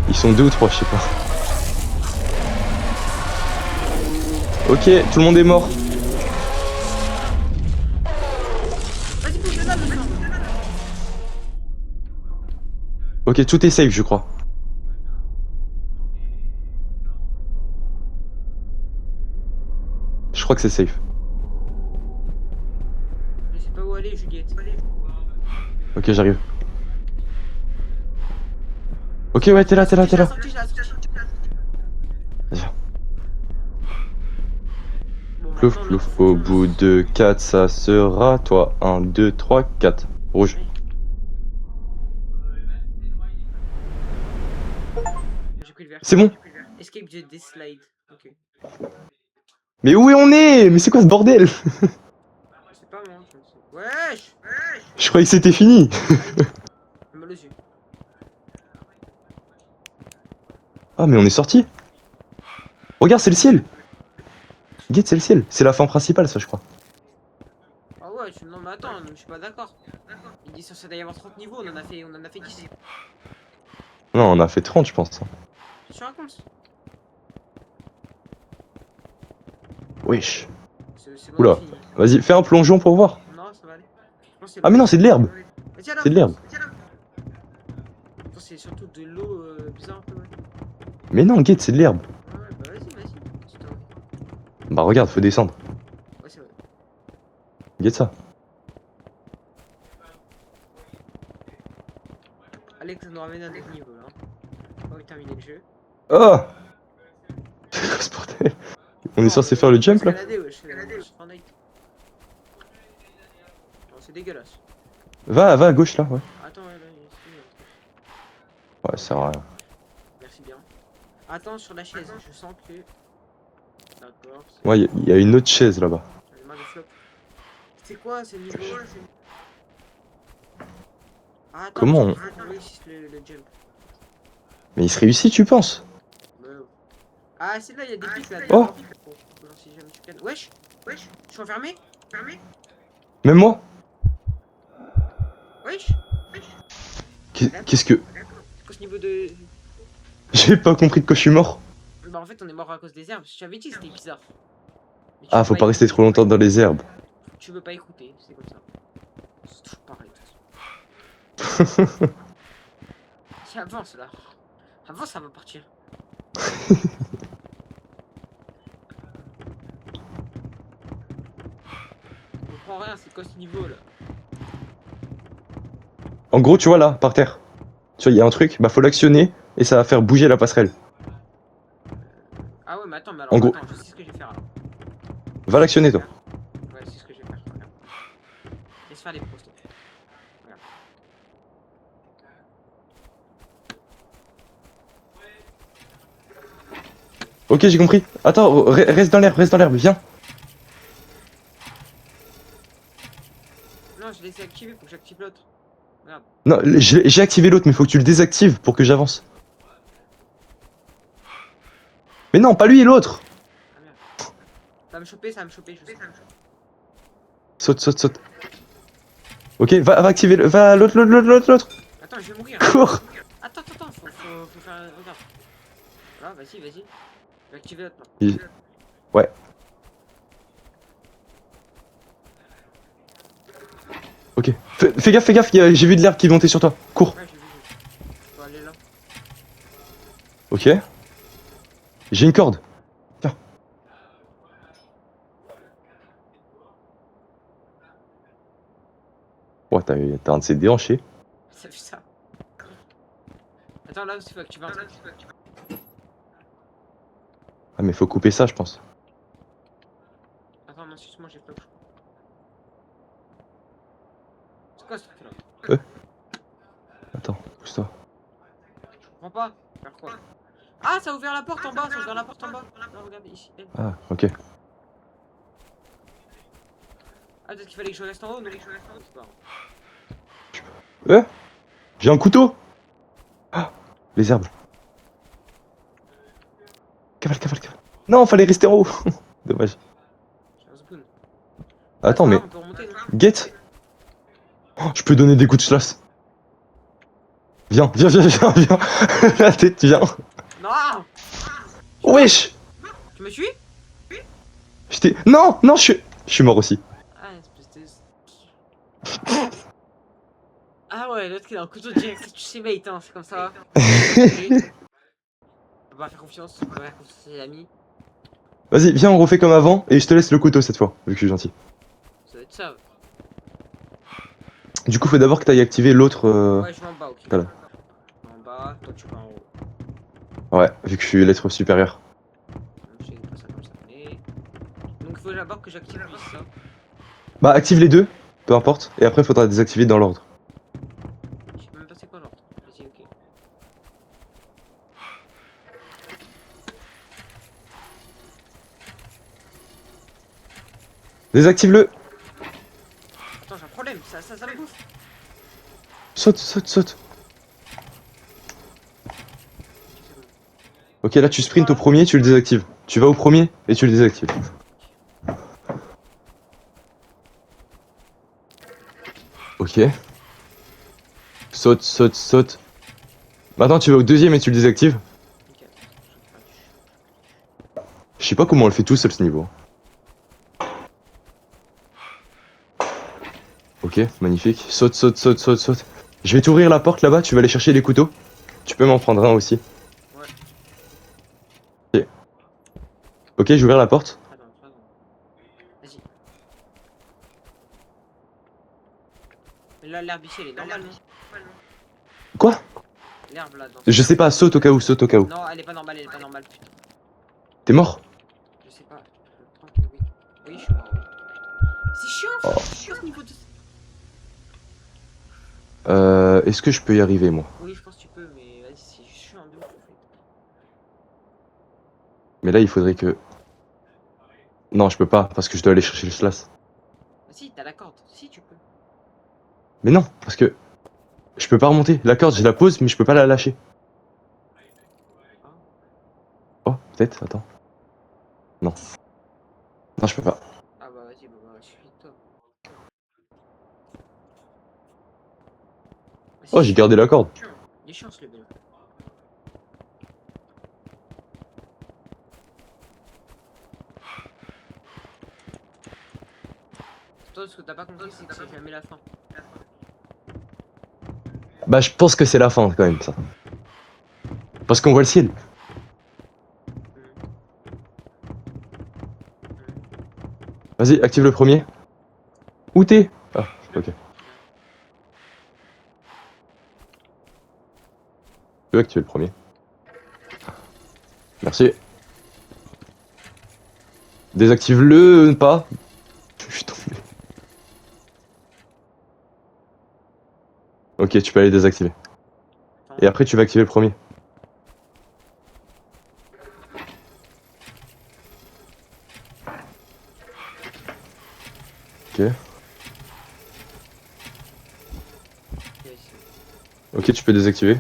Ils sont deux ou trois, je sais pas. Ok, tout le monde est mort. Vas-y, pousse le lave, maintenant. Ok, tout est safe, je crois. Je crois que c'est safe. Je sais pas où aller, Juliette. Ok, j'arrive. Ok, ouais, t'es là. J'ai la sortie. Vas-y. Bon, Plouf, maintenant, plouf. Au bout de 4, ça sera toi. 1, 2, 3, 4. Rouge. J'ai pris le vert. C'est bon. Escape the this slide. Ok. Mais où on est? Mais c'est quoi ce bordel? C'est pas moi, je sais. Wesh! Je croyais que c'était fini. J'ai mal aux yeux. Ah, mais on est sorti. Regarde, c'est le ciel. Guide, c'est le ciel. C'est la fin principale, ça, je crois. Ah ouais, non, mais attends, je suis pas d'accord. Il dit censé y avoir 30 niveaux, on en a fait 10. Non, on a fait 30, je pense. Tu te racontes? Wesh. C'est bon, Oula. fini. Vas-y, fais un plongeon pour voir. Non, ça va aller. Je pense que Ah mais non, c'est de l'herbe. Vas-y, alors, C'est de l'herbe. vas-y, alors. Je pense que c'est surtout de l'eau bizarre un peu, ouais. Mais non, Gate, c'est de l'herbe. Ouais, bah vas-y. C'est toi. Bah regarde, faut descendre. Ouais, c'est vrai. Gate ça. Alex nous ramène à un autre niveau là. On va terminer le jeu. Oh. C'est quoi ce bordel? On est censé faire le jump là? Escalader, ouais, je Fortnite. Non, c'est dégueulasse. Va à gauche là, ouais. Attends, ouais, là, il y a ici, Ouais, ça sert à rien. merci bien. Attends, sur la chaise, je sens que. D'accord. Ouais, y a une autre chaise là-bas. J'en ai marre de flop. C'est quoi ce niveau? Ah, attends, Comment on... faut qu'on réussisse le jump. Mais il se réussit, tu penses? Ah, c'est là, il y a des pics là. Oh. Si jamais tu cannes. Wesh, je suis enfermé. Même moi? Wesh, Qu'est-ce que... c'est quoi ce niveau de. J'ai pas compris de quoi je suis mort. Bah, en fait, on est mort à cause des herbes. Je t'avais dit, c'était bizarre. Mais tu Ah, veux faut pas rester trop longtemps dans les herbes. Tu veux pas écouter, c'est comme ça. C'est toujours pareil, de toute façon. Si, avance là. Avance, ça va partir. Je comprends rien, c'est quoi ce niveau là? En gros, tu vois là, par terre. Tu vois, il y a un truc, bah faut l'actionner et ça va faire bouger la passerelle. Ah ouais, mais attends, mais alors, En gros. attends, je sais ce que je vais faire alors. Va l'actionner toi. Ouais, c'est ce que je vais faire, regarde. Laisse faire les pros, s'il te plaît. Regarde. Ok, j'ai compris. Attends, reste dans l'herbe, viens. Non, je l'ai activé pour que j'active l'autre. Regarde. Non, j'ai activé l'autre, mais faut que tu le désactives pour que j'avance. Mais non, pas lui et l'autre. Ah merde. Ça va me choper, je sais. Saute. Ok, va activer le... Va l'autre. Attends, je vais mourir. Cours. Attends, faut faire. Regarde. Voilà, vas-y. Je vais activer l'autre maintenant. Ouais. Ok. Fais gaffe, j'ai vu de l'herbe qui montait sur toi. Cours. Ouais, j'ai vu. Je dois aller là. Ok. J'ai une corde. Tiens. Ouais, t'as un de ces déhanchés. T'as vu ça? Attends, là, il faut activer un truc. Ah, mais faut couper ça, je pense. Attends, non, excuse-moi, j'ai flop. C'est quoi ce truc là? Attends, pousse-toi. Je comprends pas. Faire quoi? Ah, ça a ouvert la porte en bas, Là, regarde ici. Ah, ok. Ah, peut-être qu'il fallait que je reste en haut, non? C'est pas grave. J'ai un couteau. Ah, les herbes. Cavale. Non, fallait rester en haut. Dommage. J'ai un spoon. Attends, Ah, mais... on peut remonter, non? Get. Oh, je peux donner des coups de slash. Viens. La tête, viens. Non! Wesh. Tu me tues? Non, je suis mort aussi. Ah, espèce de. Ah ouais, l'autre qui a un couteau direct, tu sais, mate, hein, c'est comme ça. On peut pas faire confiance, à ses amis. Vas-y, viens, on refait comme avant et je te laisse le couteau cette fois, vu que je suis gentil. Ça doit être ça. Ouais, Du coup, faut d'abord que t'ailles activer l'autre. ouais je vais en bas, ok. Voilà. En bas, toi tu vas en haut. Ouais, vu que je suis l'être supérieur. Je sais pas ça comme ça. Mais... Donc il faut d'abord que j'active lui, ça. Bah, active les deux, peu importe, et après faudra désactiver dans l'ordre. Je sais même pas c'est quoi l'ordre. Vas-y, ok. Désactive-le. Attends, j'ai un problème, ça me bouffe. Saute. Ok, là tu sprints au premier, tu le désactives. Tu vas au premier et tu le désactives. Ok. Saute, saute, saute. Maintenant tu vas au deuxième et tu le désactives. Ok. Je sais pas comment on le fait tout seul ce niveau. Ok, magnifique. Saute, saute, saute, saute, saute. Je vais t'ouvrir la porte là-bas, tu vas aller chercher les couteaux. Tu peux m'en prendre un aussi. Ouais. Ok, ok, j'ai ouvert la porte. Attends, attends. Vas-y. Mais là, l'herbe ici, elle est normale, non? Quoi? L'herbe là, dans Je sais pas, saute au cas où, saute au cas où. Non, elle est pas normale, putain. T'es mort? Je sais pas. Je crois que oui. Oui, je suis mort, oui. C'est chiant, Oh. c'est chiant ce niveau de... Est-ce que je peux y arriver moi? Oui, je pense que tu peux, mais vas-y, c'est chiant de ouf, en fait. Mais là il faudrait que... Non, je peux pas, parce que je dois aller chercher le slash. Ah si, t'as la corde. Si, tu peux. Mais non, parce que... Je peux pas remonter. La corde, je la pose, mais je peux pas la lâcher. Ah, Oh, peut-être, attends. Non. Non, je peux pas. ah bah vas-y, je suis de toi. Ah, Oh, c'est j'ai chiant. gardé la corde. Il est chiant ce level. Toi, ce que t'as pas compris, c'est que c'est jamais la fin. Bah, je pense que c'est la fin quand même, ça. Parce qu'on voit le ciel. Vas-y, active le premier. Où t'es? Ah, ok. Je vais activer le premier. Merci. Désactive-le, pas. Je suis tombé. Ok, tu peux aller désactiver. Et après, tu vas activer le premier. Ok. Ok, tu peux désactiver.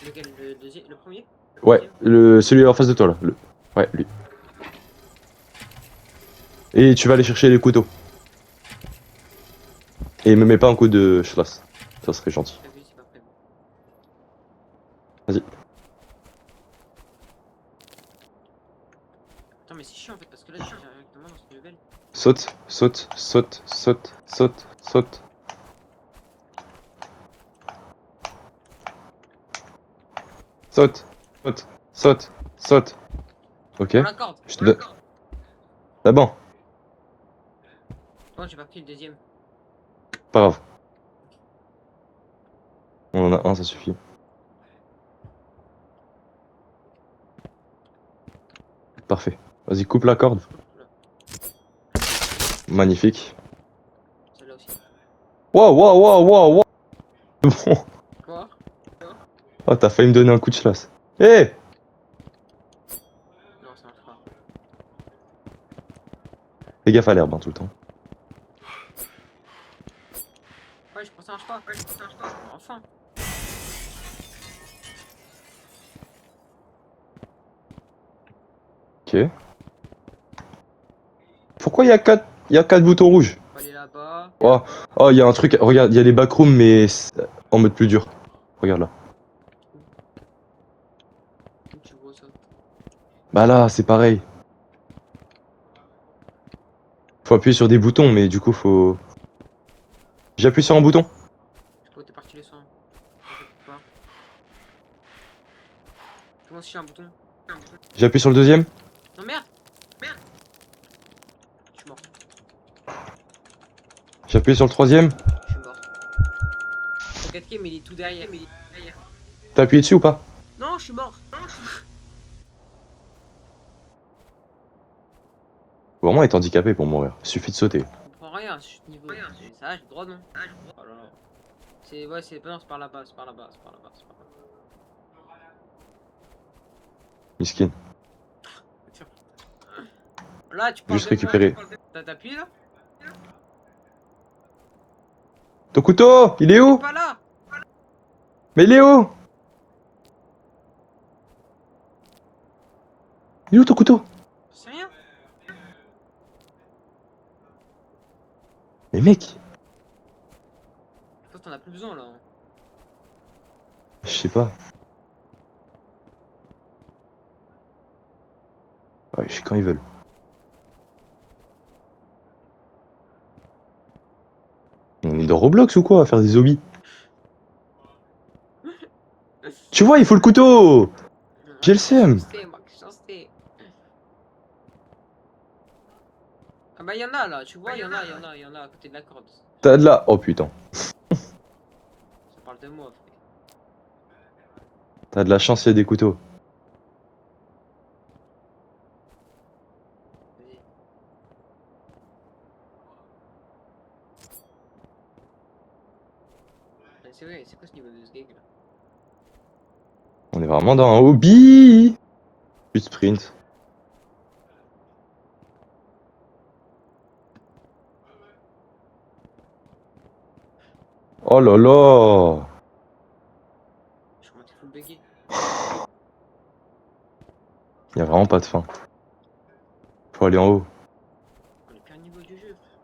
Lequel? Le deuxième? Le premier? Ouais, celui en face de toi là. Ouais, lui. Et tu vas aller chercher les couteaux. Et me mets pas un coup de Schloss. Ça serait gentil. T'as vu, c'est pas prévu. Vas-y. Attends, mais c'est chiant en fait, parce que là, je suis directement dans ce level. Saute, saute, saute, saute, saute, saute. Saute, saute, saute, saute. Ok. Prends la corde. Je te donne. D'abord, Oh, j'ai pas pris le deuxième. pas grave. On en a un, ça suffit. Parfait. Vas-y, coupe la corde. Là, Magnifique. celle-là aussi. Wow, wow, wow, wow, wow. Bon. Quoi? Oh, t'as failli me donner un coup de chlasse. Eh! Non, ça marche pas. Fais gaffe à l'herbe, hein, tout le temps. Ouais, je pense que ça marche pas. Enfin. Ok. Pourquoi il y a quatre boutons rouges? On va aller là-bas. Oh, oh, il y a un truc. Regarde, il y a les backrooms, mais en mode plus dur. Regarde là. Où tu vois ça? Bah là, c'est pareil. Faut appuyer sur des boutons, mais du coup, faut. J'appuie sur un bouton. Je sais pas où t'es parti les soins. Je sais pas. Comment si j'ai un bouton? J'appuie sur le deuxième. Non, merde! Merde! Je suis mort. J'appuie sur le troisième. Je suis mort. Le quatrième, il est tout derrière. T'as appuyé dessus ou pas? Non, je suis mort. Faut vraiment être handicapé pour mourir. Suffit de sauter. Je comprends rien à ce niveau. Ça, j'ai le droit, non? Oh là là. C'est, ouais, c'est, non, c'est par là-bas, c'est par là-bas, c'est par là-bas, c'est par là-bas. Miskin. Là, tu parles Juste de moi, récupérer. T'as appuyé là? Ton couteau, il est Il est où? pas là! Mais il est où? Il est où ton couteau? C'est rien. Mais mec. a plus besoin là. Je sais pas. Ouais, je sais quand ils veulent. On est dans Roblox ou quoi à faire des zombies? Tu vois, il faut le couteau! J'ai le seum. Je sais, Max, je sais. Ah bah y'en a là, tu vois, y'en a à côté de la corde. T'as de la... Oh putain. Ça parle de moi, frère. T'as de la chance, il y a des couteaux. Vas-y. C'est vrai, c'est quoi ce niveau de ce gag là? On est vraiment dans un hobby. Plus de sprint. Oh là là. Je suis monté full bugué. Il y a vraiment pas de fin. Faut aller en haut. On est pire niveau du jeu, frère.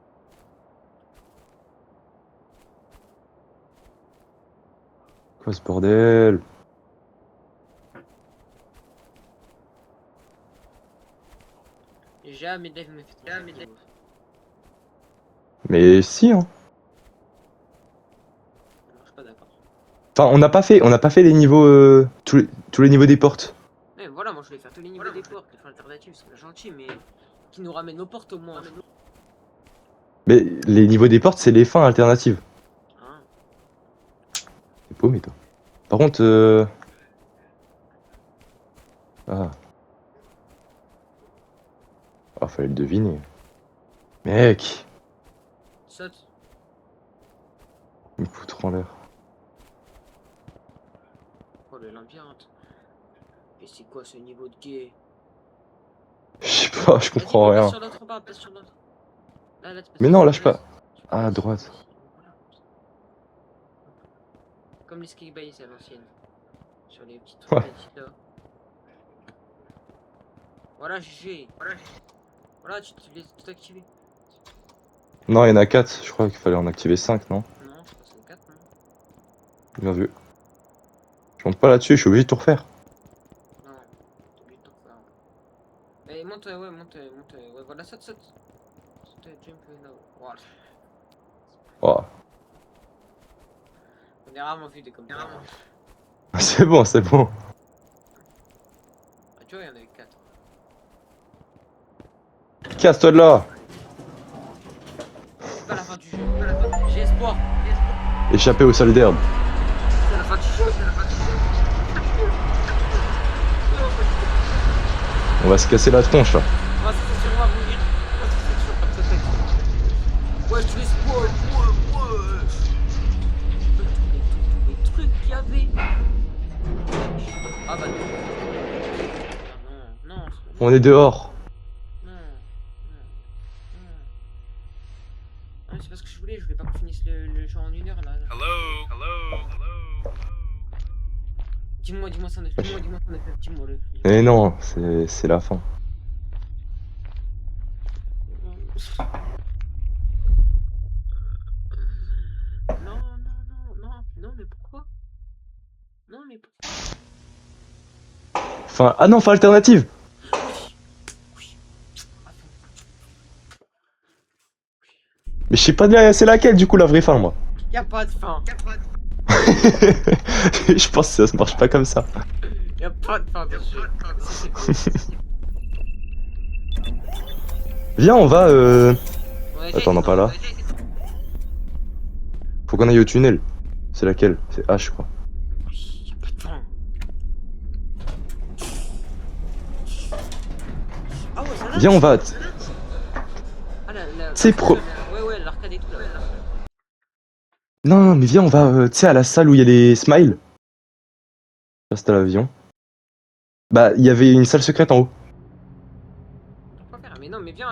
Quoi ce bordel? J'ai jamais Dave me fait trop ça, Dave. Mais si, hein. Non, je suis pas d'accord. Enfin, on n'a pas fait les niveaux, tous les niveaux des portes. Mais voilà, moi je voulais faire tous les niveaux des portes, les fins alternatives, c'est gentil, mais qui nous ramène nos portes au moins. Mais les niveaux des portes, c'est les fins alternatives. Hein. C'est paumé, toi. Par contre, Ah. Ah, fallait le deviner. Mec, Saute. il me foutre en l'air. Oh le labyrinthe. Mais c'est quoi ce niveau de gay? Je sais pas, je comprends Vas-y, mais rien. passe sur l'autre barre, passe sur l'autre. Là, tu passes Mais sur non, la lâche pas. base. Tu Ah, à passes droite. ici, voilà. Comme les ski base à l'ancienne. Sur les petits trucs Ouais. ici là. Voilà, GG. Voilà, tu laisses tout activer. Non, il y en a 4. Je crois qu'il fallait en activer 5, non? Non, je crois que c'est 4, non? Bien vu. Je monte pas là-dessus, je suis obligé de tout refaire. Non, t'es obligé de tout refaire. Eh, monte, ouais, monte, ouais, voilà, saute. Saute, jump là. Voilà. Oh. On est rarement vu des comme ça. C'est bon, c'est bon. Ah, tu vois, il y en avait 4. Casse-toi de là. C'est pas la fin du jeu. J'ai espoir. Échapper au sol d'herbe. C'est la fin du jeu. On va se casser la tronche là. On va se faire sur moi, mourir. On va se faire sur comme ça, tête. Ouais, je te laisse. Ouais. Les trucs qu'il y avait. Ah bah non. Non. On est dehors. Non, c'est parce que je voulais pas qu'on finisse le jeu en 1 heure là. Hello. Dis-moi ça ne fait, dis-moi le. Mais non, c'est la fin. Non, mais pourquoi? Non, mais pourquoi? Fin... Ah non, fin alternative. Oui. Attends, Mais je sais pas bien, c'est laquelle du coup la vraie fin, moi. y'a pas de fin. Je pense que ça marche pas comme ça. Y'a pas de fin de jeu. Si, c'est possible. Viens, on va. On a déjà Attends, non, été pas dans- là. Faut qu'on aille au tunnel. C'est laquelle? C'est H, je crois. Oui, y'a pas de fin. Ah ouais, ça là. Viens, on va. Ah, C'est pro. Ouais, l'arcade et tout là. Non, mais viens, on va, tu sais, à la salle où il y a les smiles. Reste à l'avion. Bah, il y avait une salle secrète en haut. Pourquoi faire? Mais non, mais viens,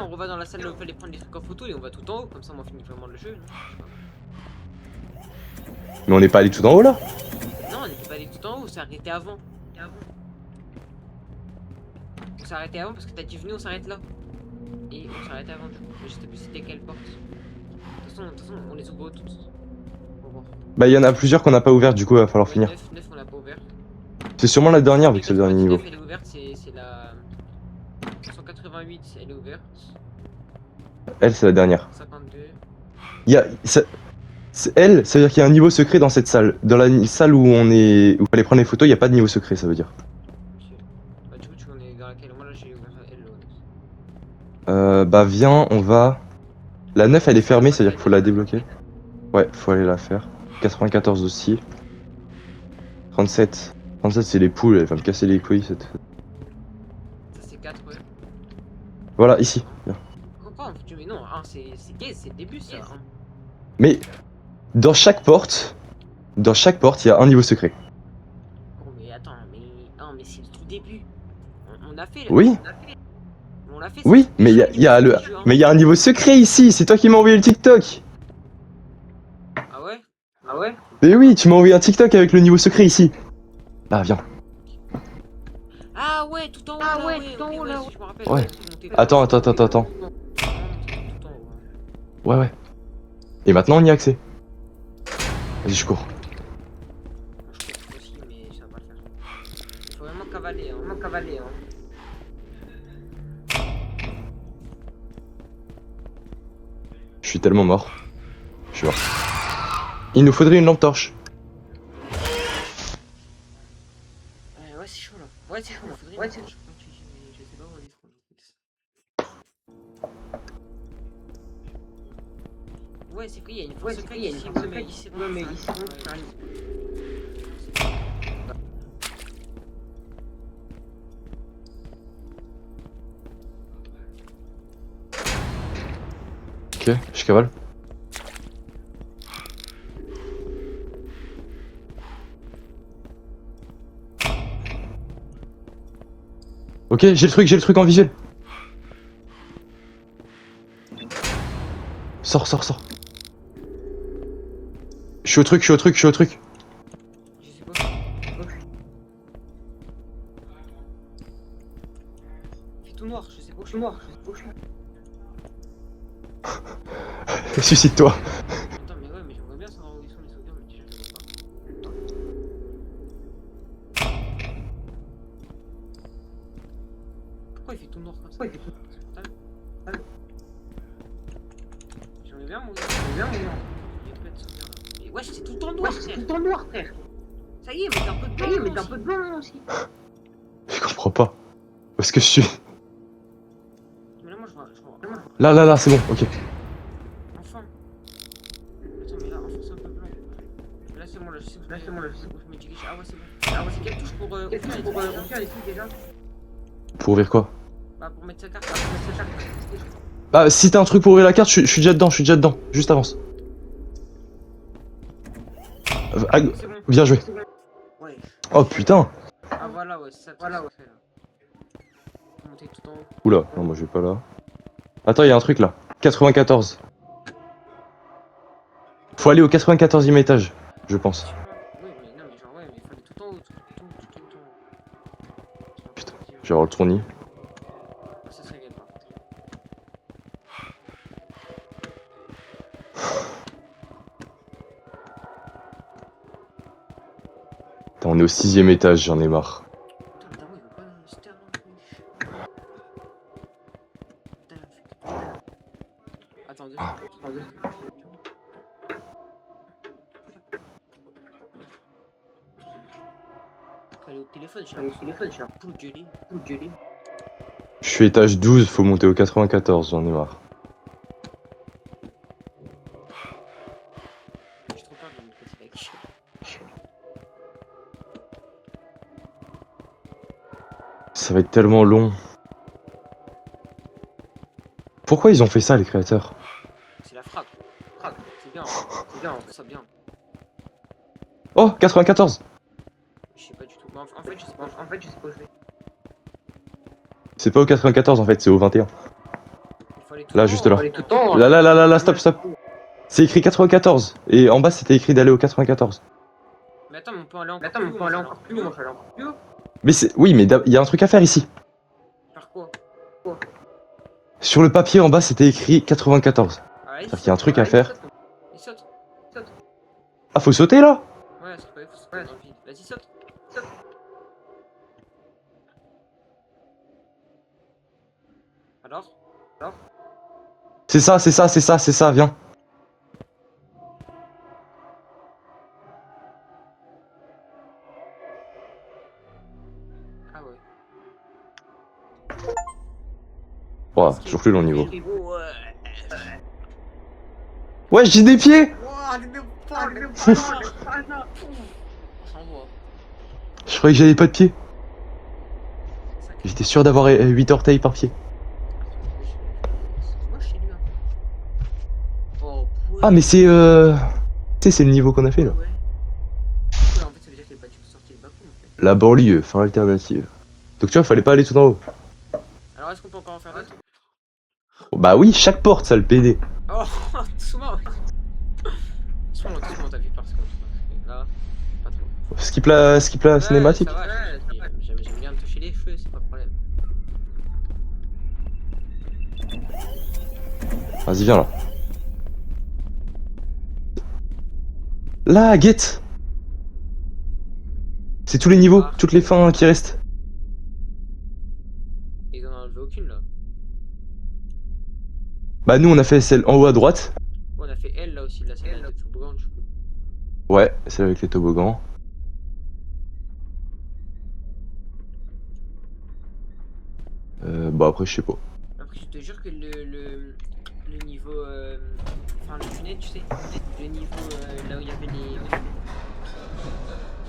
on reva dans la salle où il fallait prendre les trucs en photo et on va tout en haut, comme ça on finit vraiment le jeu. Mais on n'est pas allé tout en haut là. Non, on n'était pas allé tout en haut, on s'est arrêté avant. On s'est arrêté avant parce que t'as dit venez, on s'arrête là. Et on s'est arrêté avant du coup. Mais je sais plus c'était quelle porte. De toute façon, on les ouvre toutes. mort. Bah, il y en a plusieurs qu'on n'a pas ouvertes, du coup, il va falloir finir. 9 on l'a pas ouvert. C'est sûrement la dernière, vu que c'est le dernier niveau. 99, elle est ouverte, c'est la 188, elle est ouverte. Elle, c'est la dernière. 52. Il y a. Elle, ça veut dire qu'il y a un niveau secret dans cette salle. Dans la salle où on est. Où fallait prendre les photos, il n'y a pas de niveau secret, ça veut dire. Ok. Bah, du coup, tu connais dans laquelle? Moi là j'ai ouvert elle. Bah, viens, on va. La 9, elle est fermée, ça veut dire qu'il faut la débloquer. Ouais, faut aller la faire. 94 aussi. 37. 37, c'est les poules, elle va me casser les couilles cette. Ça c'est 4, ouais. Voilà, ici. Viens. Pourquoi? Mais non, hein, c'est gay, c'est le début ça. Hein. Mais dans chaque porte, il y a un niveau secret. Oh, mais attends, mais c'est le tout début. On a fait. Oui. On l'a fait. Oui, mais il y a le, mais il y a un niveau secret ici. C'est toi qui m'as envoyé le TikTok. Ah ouais? Ah ouais? Mais oui, tu m'as envoyé un TikTok avec le niveau secret ici. Là, viens. Ah ouais, tout en haut. Ah ouais, tout en haut là. Je me rappelle. Ouais. Monter. Attends. Tout en haut, ouais. Ouais. Et maintenant, on y a accès. Vas-y, je cours. Je cours aussi, mais ça va pas le faire. Il faut vraiment cavaler, hein. Vraiment cavaler, hein. Je suis tellement mort. Je suis mort. Il nous faudrait une lampe torche. Ouais, c'est chaud là. Ouais, c'est chaud là. Faudrait une torche, comme tu dis, mais je sais pas où elle est trop. Ouais, c'est qu'il y a une force secrète ici. Ouais, mais ici, Ok, je cavale. Ok, j'ai le truc en visuel. Sors. Je suis au truc. Je sais pas. Il fait tout noir, je sais pas où je suis. Suicide-toi. Attends, mais ouais, mais j'aimerais bien savoir où ils sont les soldats, mais déjà je les vois pas. Pourquoi il fait tout noir comme ça? J'aimerais bien mourir. Il y a plein de soldats là. Mais wesh, c'est tout en noir, frère. Ça y est, mais t'as un peu de blanc aussi. Je comprends pas. Où est-ce que je suis? Mais là, moi je vois. Là, c'est bon, ok. Enfin. Attends, mais là, enfin, c'est un peu blanc. Là, c'est bon, là, je sais où je me dirige. Ah ouais, c'est bon. C'est quelle touche pour ouvrir les trucs déjà? Pour ouvrir quoi? Bah, pour mettre sa carte. Bah, si t'as un truc pour ouvrir la carte, je suis déjà dedans, Juste avance. Ah, C'est bon. bien joué. Ouais. Oh putain. Ah voilà, ouais, c'est ça. Voilà, ouais. Faut monter tout en haut. Oula, non, moi je vais pas là. Attends, il y a un truc là. 94. Faut aller au 94e étage, je pense. Oui, mais non, mais genre, ouais, mais il faut aller tout en haut. Tout en haut. Putain, je vais avoir le tournis. Ah, ça serait bien, par contre. Attends, on est au 6e étage, j'en ai marre. Putain, le daron, il veut pas se taire, non, wesh. Attends, 2 secondes. Aller au téléphone, j'ai un peu gueulé. Je suis étage 12, faut monter au 94, j'en ai marre. J'ai trop peur de me casser la gueule. Ça va être tellement long. Pourquoi ils ont fait ça, les créateurs? C'est la frappe. C'est bien, ça bien. Oh, 94. Je sais pas du tout. Bah, en fait, je sais pas où je vais. C'est pas au 94 en fait, c'est au 21. Il faut aller tout Là, en juste haut, là. faut aller tout Là, stop. C'est écrit 94. Et en bas, c'était écrit d'aller au 94. Mais attends, mais on peut aller encore plus haut. Mais c'est... Oui, mais il y a un truc à faire ici. Par quoi? Sur le papier en bas, c'était écrit 94. Ah, C'est-à-dire qu'il y a un truc à faire. Il saute. Ah, faut sauter là? Ouais, c'est pas faut sauter rapide. Vas-y, saute. Saute. Alors? C'est ça, c'est ça, c'est ça, c'est ça, viens. Ah ouais. Ouah, Escape. toujours plus long niveau. Ouais. Ouais, j'ai des pieds! Wouah, les deux pas, le hasard. On s'envoie. Je croyais que j'avais pas de pieds. Sacré. J'étais sûr d'avoir 8 orteils par pied. C'est moche chez lui un peu. Oh, Ah, mais c'est tu sais, c'est le niveau qu'on a fait Ouais, là. ouais. Du coup, là, en fait, ça veut dire que les battus sont sortis de Bakou, en fait. La banlieue, fin alternative. Donc tu vois, fallait pas aller tout en haut. Alors, est-ce qu'on peut encore en faire d'autres? Oh, bah oui, chaque porte, ça le PD. Oh, doucement, ouais. Doucement, t'as vu par contre. Parce que là, pas trop. Skip la Ouais, cinématique. ça va, j'aime bien me toucher les cheveux, c'est pas de problème. Vas-y, viens là. Là, get! C'est tous les niveaux, Ah. toutes les fins qui restent. Ils en ont enlevé aucune là. Bah nous, on a fait celle en haut à droite. Ouais, on a fait elle là aussi, là, celle-là de toboggan, du coup. Ouais, celle avec les toboggans. Bah après, je sais pas. Après, je te jure que le niveau. Enfin, le tunnel, tu sais. Le niveau là où il y avait les. Ça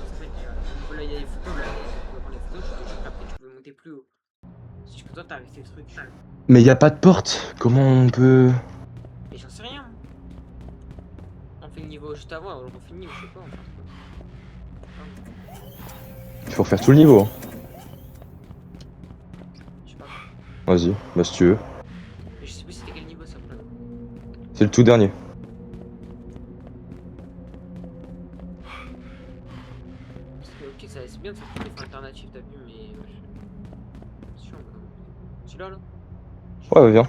s'appelle, le niveau là où il y a les photos, là. Pour prendre les photos, je te jure qu'après, tu peux monter plus haut. Si tu peux, toi, t'as arrêté le truc. Mais y a pas de porte. Comment on peut... Mais j'en sais rien. On fait le niveau juste avant, on finit, je sais pas, on fait quoi. Il faut refaire tout le niveau. Hein. Je sais pas. Vas-y, bah si tu veux. Mais je sais plus c'était quel niveau ça après. C'est le tout dernier. Parce que, ok, c'est bien de faire toutes les fins alternatives, t'as vu, mais. C'est chiant, maintenant. Celui-là, là? Ouais, viens.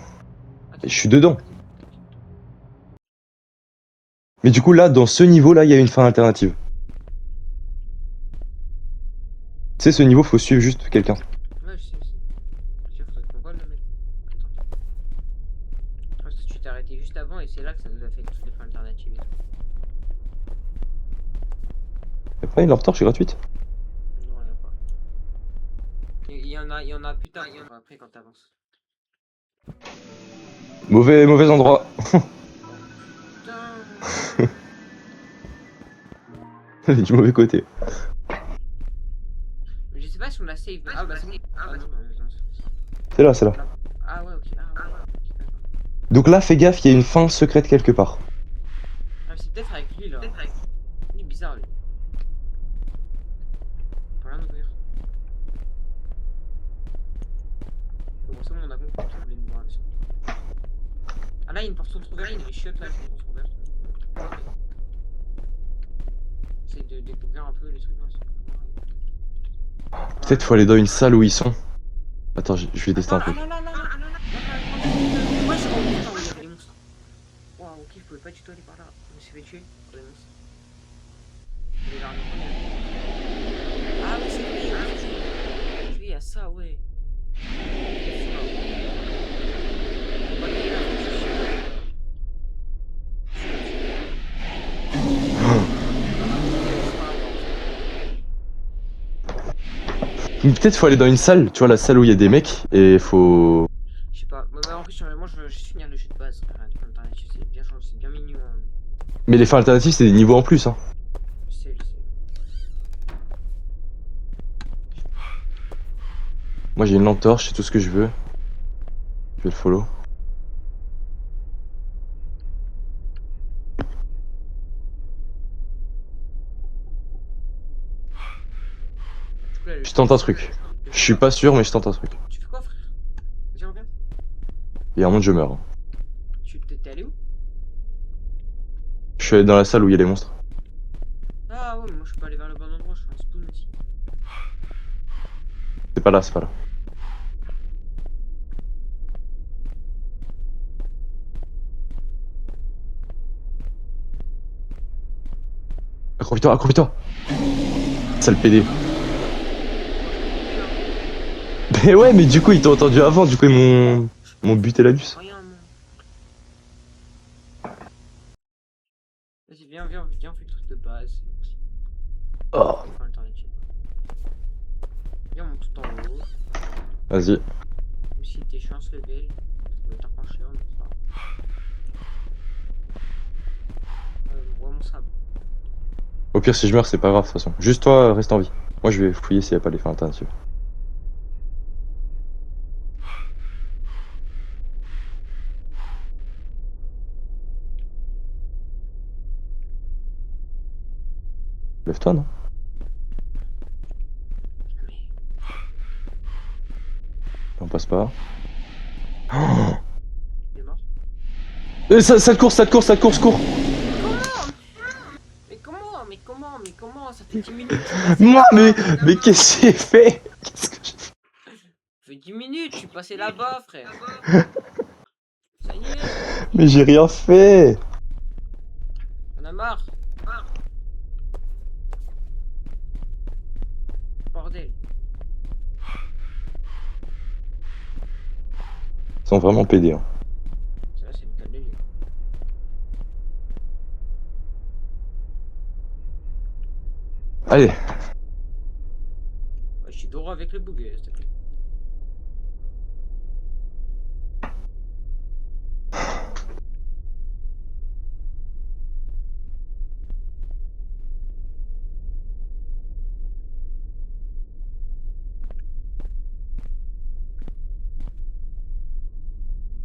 Ah, Je suis dedans. Mais du coup, là, dans ce niveau-là, il y a une fin alternative. Tu sais, ce niveau, faut suivre juste quelqu'un. Ouais, je sais. Je sais, faudrait qu'on voit le mec. Attends. Parce que tu t'es arrêté juste avant et c'est là que ça nous a fait toutes les fins alternatives et tout. Après, une lampe torche est gratuite. Non, il y en a pas. Il y en a plus tard, après quand t'avances. Mauvais endroit. Putain! Du mauvais côté. Mais je sais pas si on a save. Ah bah c'est bon. Ah non, non, C'est là, c'est là. ah ouais, ok. Ah ouais, ok, d'accord. Donc là, fais gaffe, il y a une fin secrète quelque part. Ah, mais c'est peut-être avec lui là. Il est bizarre lui. On peut rien ouvrir. Bon, c'est bon, on a compris qu'il voulait nous voir là-dessus. Ah là, il y a une porte ouverte, il y a des chiottes là, une porte ouverte. J'essaie de découvrir un peu les trucs là. Peut-être faut aller dans une salle où ils sont. Attends, je vais tester un Ah truc. là là là là là là. Ouais, c'est bon, putain, où il y avait des monstres. Waouh, ok, je pouvais pas du tout aller par là. Je me suis fait tuer par les monstres. Les armes. Ah ouais, c'est lui. Lui, il y a ça, ouais. Peut-être faut aller dans une salle, tu vois, la salle où il y a des mecs, et faut... Je sais pas. Mais en plus, moi, je veux juste finir le jeu de base. Alternative, c'est bien changé, c'est bien mignon. Hein. Mais les fins alternatives, c'est des niveaux en plus, hein. Je sais, je sais. Moi, j'ai une lampe torche, c'est tout ce que je veux. Je vais le follow. Du coup, là, Je tente un truc. Je suis pas sûr, mais je tente un truc. Tu fais quoi, frère? Vas-y, reviens. Il y a un moment, je meurs. Hein. T'es allé où? Je suis allé dans la salle où il y a les monstres. Ah ouais, mais moi, je suis pas allé vers le bon endroit, je fais un spawn aussi. C'est pas là, c'est pas là. Accroupis-toi, accroupis-toi. Sale PD. Mais ouais, mais du coup, ils t'ont entendu avant, du coup, ils m'ont buté l'anus. Rien, moi. Vas-y, viens, on fait le truc de base. Oh. Enfin, alternative. Viens, on monte tout en haut. Vas-y. Même si t'es chiant à se lever, ça va être un peu chiant, mais c'est pas grave. Ouais, mon sabre. Au pire, si je meurs, c'est pas grave, de toute façon. Juste toi, reste en vie. Moi, je vais fouiller s'il y a pas les fins alternatives. Lève-toi, non? Mais. On passe pas. Oh. Il est mort. Ça te court, ça te court, ça te court, secours. Mais comment ça fait 10 minutes que je suis passé Moi, là-bas. mais qu'est-ce que j'ai fait? Qu'est-ce que j'ai fait? Ça fait 10 minutes, je suis passé là-bas, frère. Ça y est, Mais j'ai rien fait. on a marre. Bordel. Ils sont vraiment pédés. Hein. Ça, c'est le cas de le dire. Allez. Ouais, je suis droit avec le bug, s'il te plaît.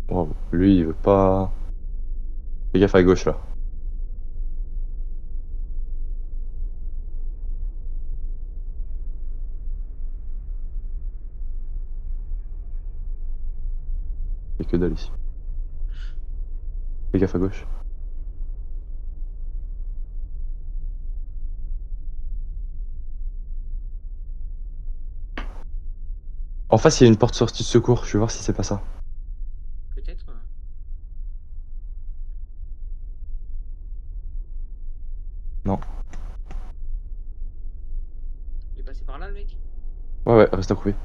Wow. Lui, il veut pas. Fais gaffe à gauche là. Il y a que dalle ici. Fais gaffe à gauche. En face, il y a une porte sortie de secours. Je vais voir si c'est pas ça. Peut-être. Non. Il est passé par là, le mec. Ouais, ouais, reste accroupi.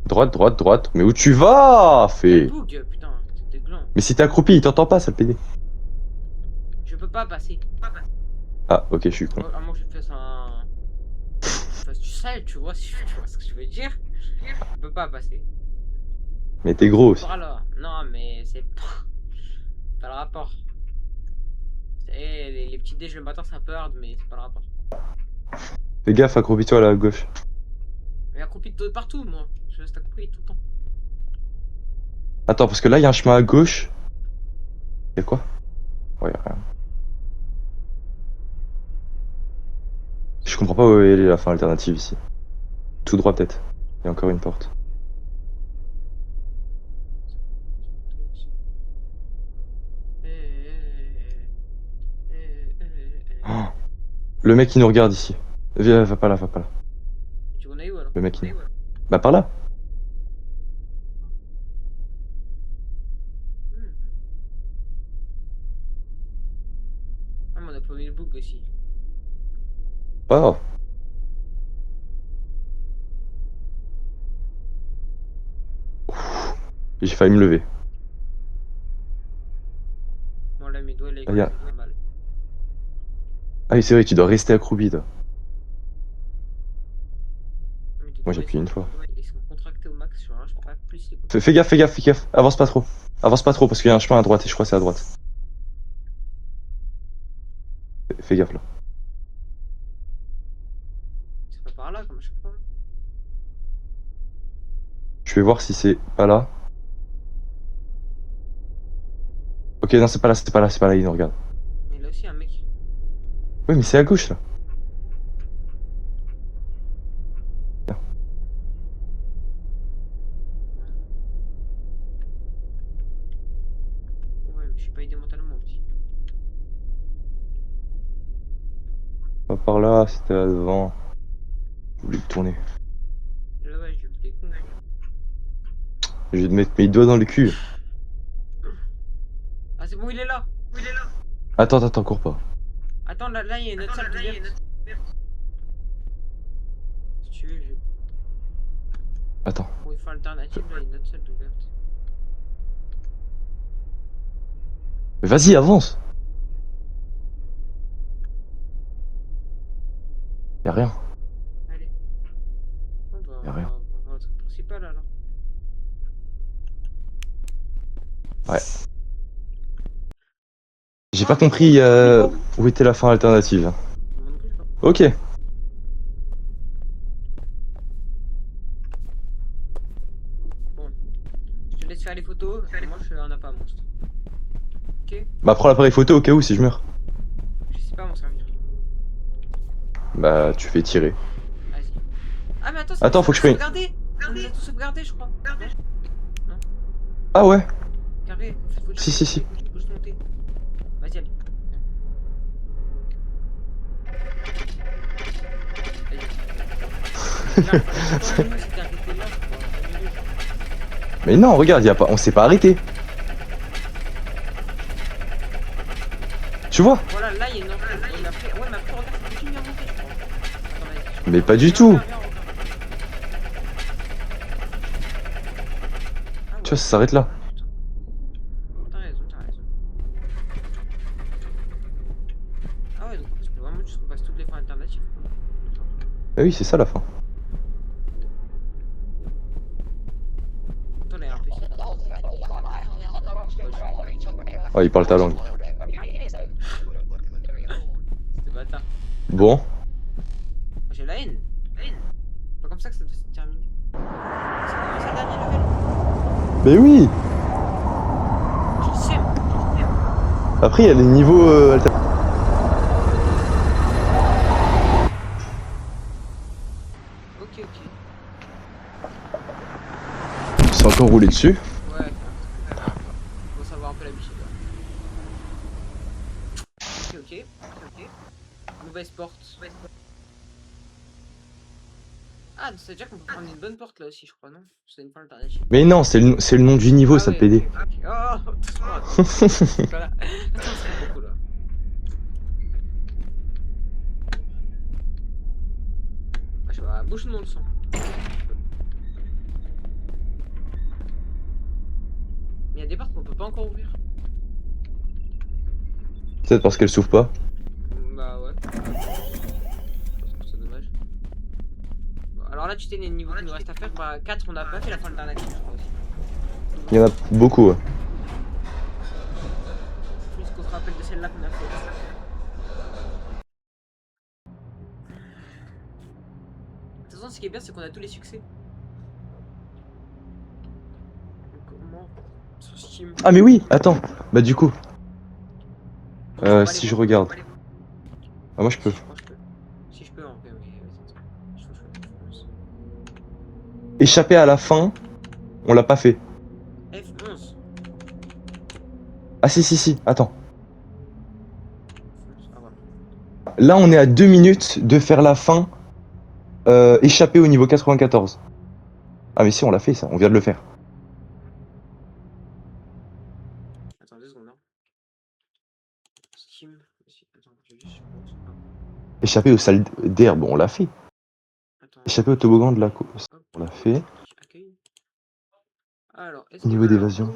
Droite, droite, droite. Mais où tu vas? Il y a le Fais. bug, putain, t'es gland. Mais si t'es accroupi, il t'entend pas, sale PD. Je peux pas passer. Ah, ok, je suis con. À moins que je fasse un. Je fasse du sale, tu vois, si tu vois ce que je veux dire. Je peux pas passer. Mais t'es gros aussi. Par là. Non, mais c'est pas le rapport. Les petits déj le matin, ça peut hard, mais c'est pas le rapport. Fais gaffe, accroupis-toi là à gauche. Mais accroupi de partout, moi. Je reste accroupi tout le temps. Attends, parce que là, il y a un chemin à gauche. Y'a quoi? Ouais, y'a rien. Je comprends pas où est la fin alternative ici. Tout droit, peut-être. Il y a encore une porte. Oh, le mec qui nous regarde ici. Viens, va pas là, va pas là. Tu en as où alors? Le mec qui. Bah, par là. Ah, mais on a pas mis le bug aussi. Pas grave. J'ai failli me lever. Bon, là, mes doigts, là, Ah, y a- ils ont mal. Ah oui, c'est vrai, tu dois rester accroupi, toi. Mais tes Moi, doigts, j'ai appuyé une fois. ils sont contractés au max sur un, je peux pas plus les Fais gaffe, fais gaffe, fais gaffe. Avance pas trop. Avance pas trop, parce qu'il y a un chemin à droite, et je crois que c'est à droite. Fais gaffe là. C'est pas par là, comme à chaque fois. Je vais voir si c'est pas là. Ok, non, c'est pas là, c'est pas là, c'est pas là, il nous regarde. Mais là aussi, un mec. Oui, mais c'est à gauche là. Tiens. Ouais, mais je suis pas aidé mentalement aussi. Pas par là, c'était là devant. Je voulais le tourner. Et là, ouais, je vais con. Je vais te mettre mes doigts dans le cul. Ah, c'est bon, il est là. Il est là. Attends, cours pas. Attends, là, il y a une autre salle ouverte. Si tu veux, Attends. pour une fin alternative, là, il y a une autre salle ouverte. Mais vas-y, avance. Y'a rien. Allez. Bon, bah, Y'a rien. on va au truc principal alors. Ouais. J'ai pas compris où était la fin alternative. Moi non plus, je sais pas. Ok. Bon, je te laisse faire les photos. Moi, je suis un appât monstre. Ok? Bah prends l'appareil photo au cas où si je meurs. Je sais pas m'en servir. Bah tu fais tirer. Vas-y. Ah, mais attends, Attends, faut que je prenne. On les a tous sauvegardés, je crois. Non? Ah ouais. Carré, faut Si. faut juste monter. Vas-y, allez. Là, c'était arrêté là, je crois. Au milieu. Mais non, regarde, y a pas, on s'est pas arrêté. Tu vois? Voilà, là, il y a une entrée. Et après, ouais, mais après, regarde, faut continuer à monter, je crois. Attends, vas-y. Mais pas du tout. Viens, regarde. Ah Tu ouais. vois, ça s'arrête là. Putain. T'as raison. Ah ouais, donc en fait, je peux vraiment juste qu'on passe toutes les fins alternatives, quoi. D'accord. Bah oui, c'est ça la fin. Attends, là, il y a un PC. Oh, il parle ta langue. C'était bâtard. Bon. J'ai la haine. C'est pas comme ça que ça doit se terminer. C'est le dernier level. Mais oui. Je sais. Après, il y a les niveaux Ok. C'est encore roulé dessus. Ouais, faut savoir un peu l'habitude. Ok. Mauvaise porte. Ah, c'est déjà qu'on peut prendre une bonne porte là aussi, je crois, non? C'est une fin alternative. Mais non, c'est le nom du niveau, ça le PD. Ok. Oh, doucement. Voilà. Attends, c'est beaucoup là. Ah, je sais pas, bouche non le sang. Il y a des portes qu'on peut pas encore ouvrir. Peut-être parce qu'elle s'ouvre pas. Bah ouais. C'est dommage. Bon, alors là, tu sais les niveaux qu'il nous reste à faire. Bah 4, on n'a pas fait la fin alternative, je crois aussi. Il y en a beaucoup. Ouais. Plus qu'on se rappelle de celle-là qu'on a fait. De toute façon, ce qui est bien, c'est qu'on a tous les succès. Comment sur Steam. Ah mais oui, attends. Bah du coup, Donc, je peux pas si les je voir. regarde. Ah moi je peux. Si, je crois que je peux. Si je peux, en vrai, mais vas-y, attends. Je pense. Échapper à la fin, on l'a pas fait. F11. Ah si, attends. Ah voilà. Là on est à 2 minutes de faire la fin échapper au niveau 94. Ah mais si on l'a fait ça, on vient de le faire. Attends 2 secondes. Hein. Steam. Attends, je vais juste. Échapper aux salles d'air, bon on l'a fait. Attends. Échapper au toboggan de la course, Hop. on l'a fait. Accueil. Alors, Niveau d'évasion.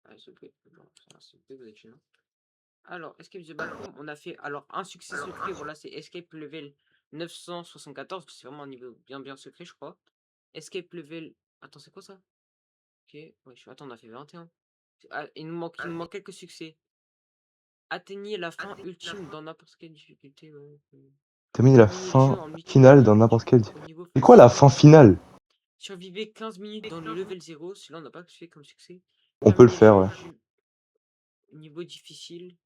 Ah, s'il te plaît. Non, s'il te plaît, vous êtes chiant. Alors, Escape the Backroom, on a fait alors un succès secret. Voilà, c'est Escape level 974. C'est vraiment un niveau bien secret, je crois. Escape level. Attends, c'est quoi ça? Ok, ouais, attends, on a fait 21. Ah, il nous manque quelques succès. Atteignez la fin ultime dans n'importe quelle difficulté. Ouais. Terminer la Terminez le jeu fin en finale multijoueur dans n'importe quel. au niveau C'est quoi la facile. fin finale? Survivez 15 minutes dans le level 0. Celui-là, on n'a pas fait comme succès. On peut le Terminez faire, le ouais. jeu au niveau difficile.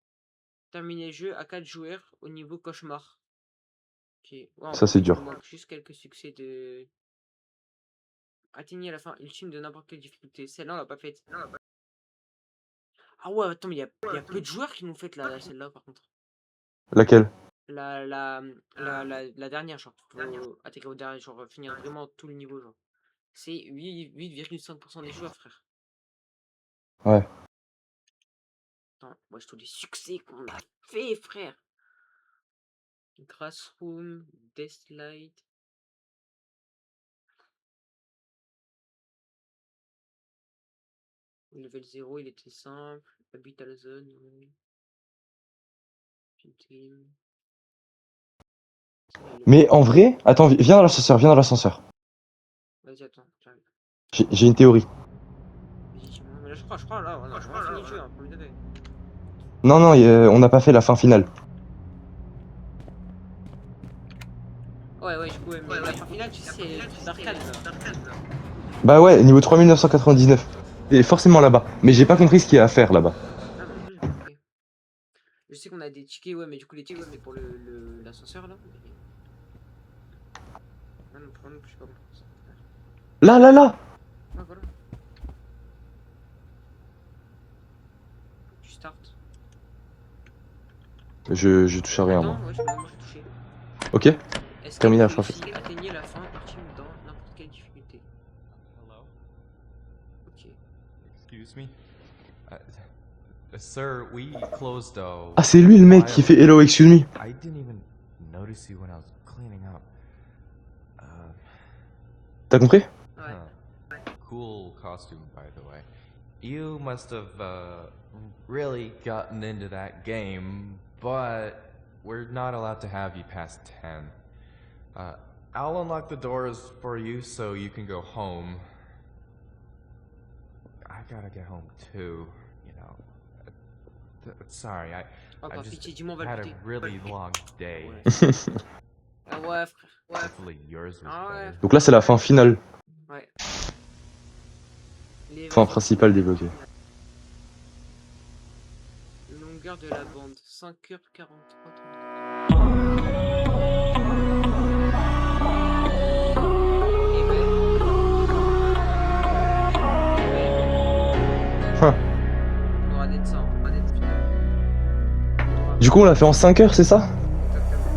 Terminez le jeu à 4 joueurs au niveau cauchemar. Ok, ouais, en Ça gros, en c'est fait, il nous dur. manque juste quelques succès de. Atteignez la fin ultime de n'importe quelle difficulté. Celle-là, on l'a pas faite. Ah ouais, attends, mais il y a peu de joueurs qui l'ont faite là, celle-là, par contre. Laquelle? La dernière, genre, faut intégrer au dernier, genre, finir vraiment tout le niveau, genre. C'est 8,5% des joueurs, frère. Ouais. Attends, moi je tous les succès qu'on a fait, frère. Grassroom, Deathlight. Level 0, il était simple. Habitat Zone, oui. Dream. Mais en vrai, attends, viens dans l'ascenseur, viens dans l'ascenseur. Vas-y, attends, j'arrive. J'ai une théorie. Vas-y, dis-moi. Mais là, je crois, là, on a vraiment fini le jeu, hein, premier degré. Non, non, on n'a pas fait la fin finale. Ouais, je coup, mais la fin finale, tu sais, c'est le truc d'arcade, là. Bah ouais, niveau 3999. Et forcément là-bas. Mais j'ai pas compris ce qu'il y a à faire là-bas. Ah, mais en plus, j'ai pas compris. Je sais qu'on a des tickets, ouais, mais du coup, les tickets, c'était pour l'ascenseur, là. Mais... Ah, non, pour moi, je sais pas compris ça. Là, là, là! Ah, voilà. Tu start. Je touche à rien, moi. Attends, ouais, moi, j'ai touché. Ok? Est-ce Terminé la que fin. atteignez la fin ultime dans n'importe quelle difficulté? Hello? Ok. Excuse me? Sir, we closed Ah, c'est lui le mec qui fait Hello, excuse me. I didn't even notice you when I was cleaning up. T'as compris? Ouais. Cool costume, by the way. You must have really gotten into that game, but we're not allowed to have you past 10. I'll unlock the doors for you so you can go home. I gotta get home too, you know. Sorry, Oh, I par just pitié, dis-moi, on va had le a buter. really long day. Ah ouais, frère. Ouais. Hopefully yours was Ah ouais. better. Donc là, c'est la fin finale. Ouais. Fin principale débloquée. Longueur de la bande, 5h43. Eh ben. Hein. On aura des de ça, on aura des de ça. Du coup, on l'a fait en 5 heures, c'est ça? Exactement.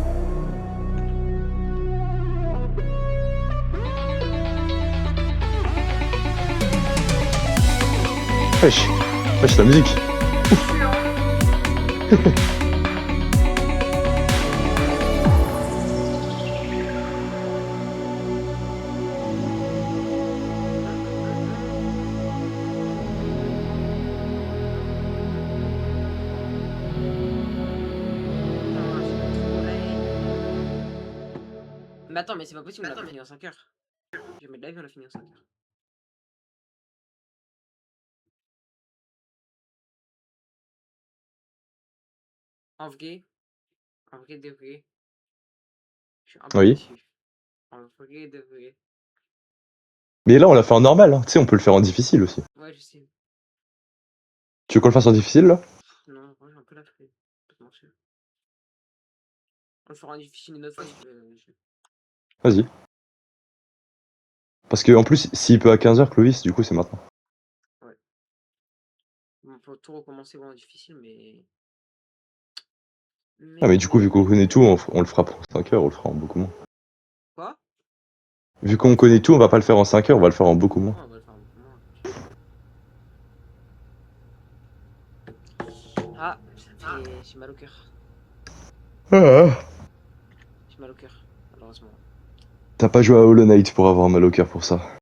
Wesh. Wesh, la musique. Mais attends, mais c'est pas possible, on l'a pas fini en 5 heures. Jamais de live, on l'a fini en 5 heures. En vrai de vrai, je suis un peu Oui. déçu. En vrai de vrai. Mais là, on l'a fait en normal, hein. Tu sais, on peut le faire en difficile aussi. Ouais, je sais. Tu veux qu'on le fasse en difficile, là? Non, ouais, j'ai un peu la flemme. Pas te mentir. On le fera en difficile une autre fois si tu veux. Vas-y. Parce que en plus, s'il peut à 15 heures, Clovis, du coup, c'est maintenant. Ouais. On peut tout recommencer en difficile, mais. Ah, mais du coup, vu qu'on connaît tout, on le fera pour 5 heures, on le fera en beaucoup moins. Quoi? Vu qu'on connaît tout, on va pas le faire en 5 heures, on va le faire en beaucoup moins. Non, on va le faire beaucoup moins. Ah, ça me fait. J'ai mal au cœur. J'ai mal au cœur, malheureusement. T'as pas joué à Hollow Knight pour avoir mal au cœur pour ça.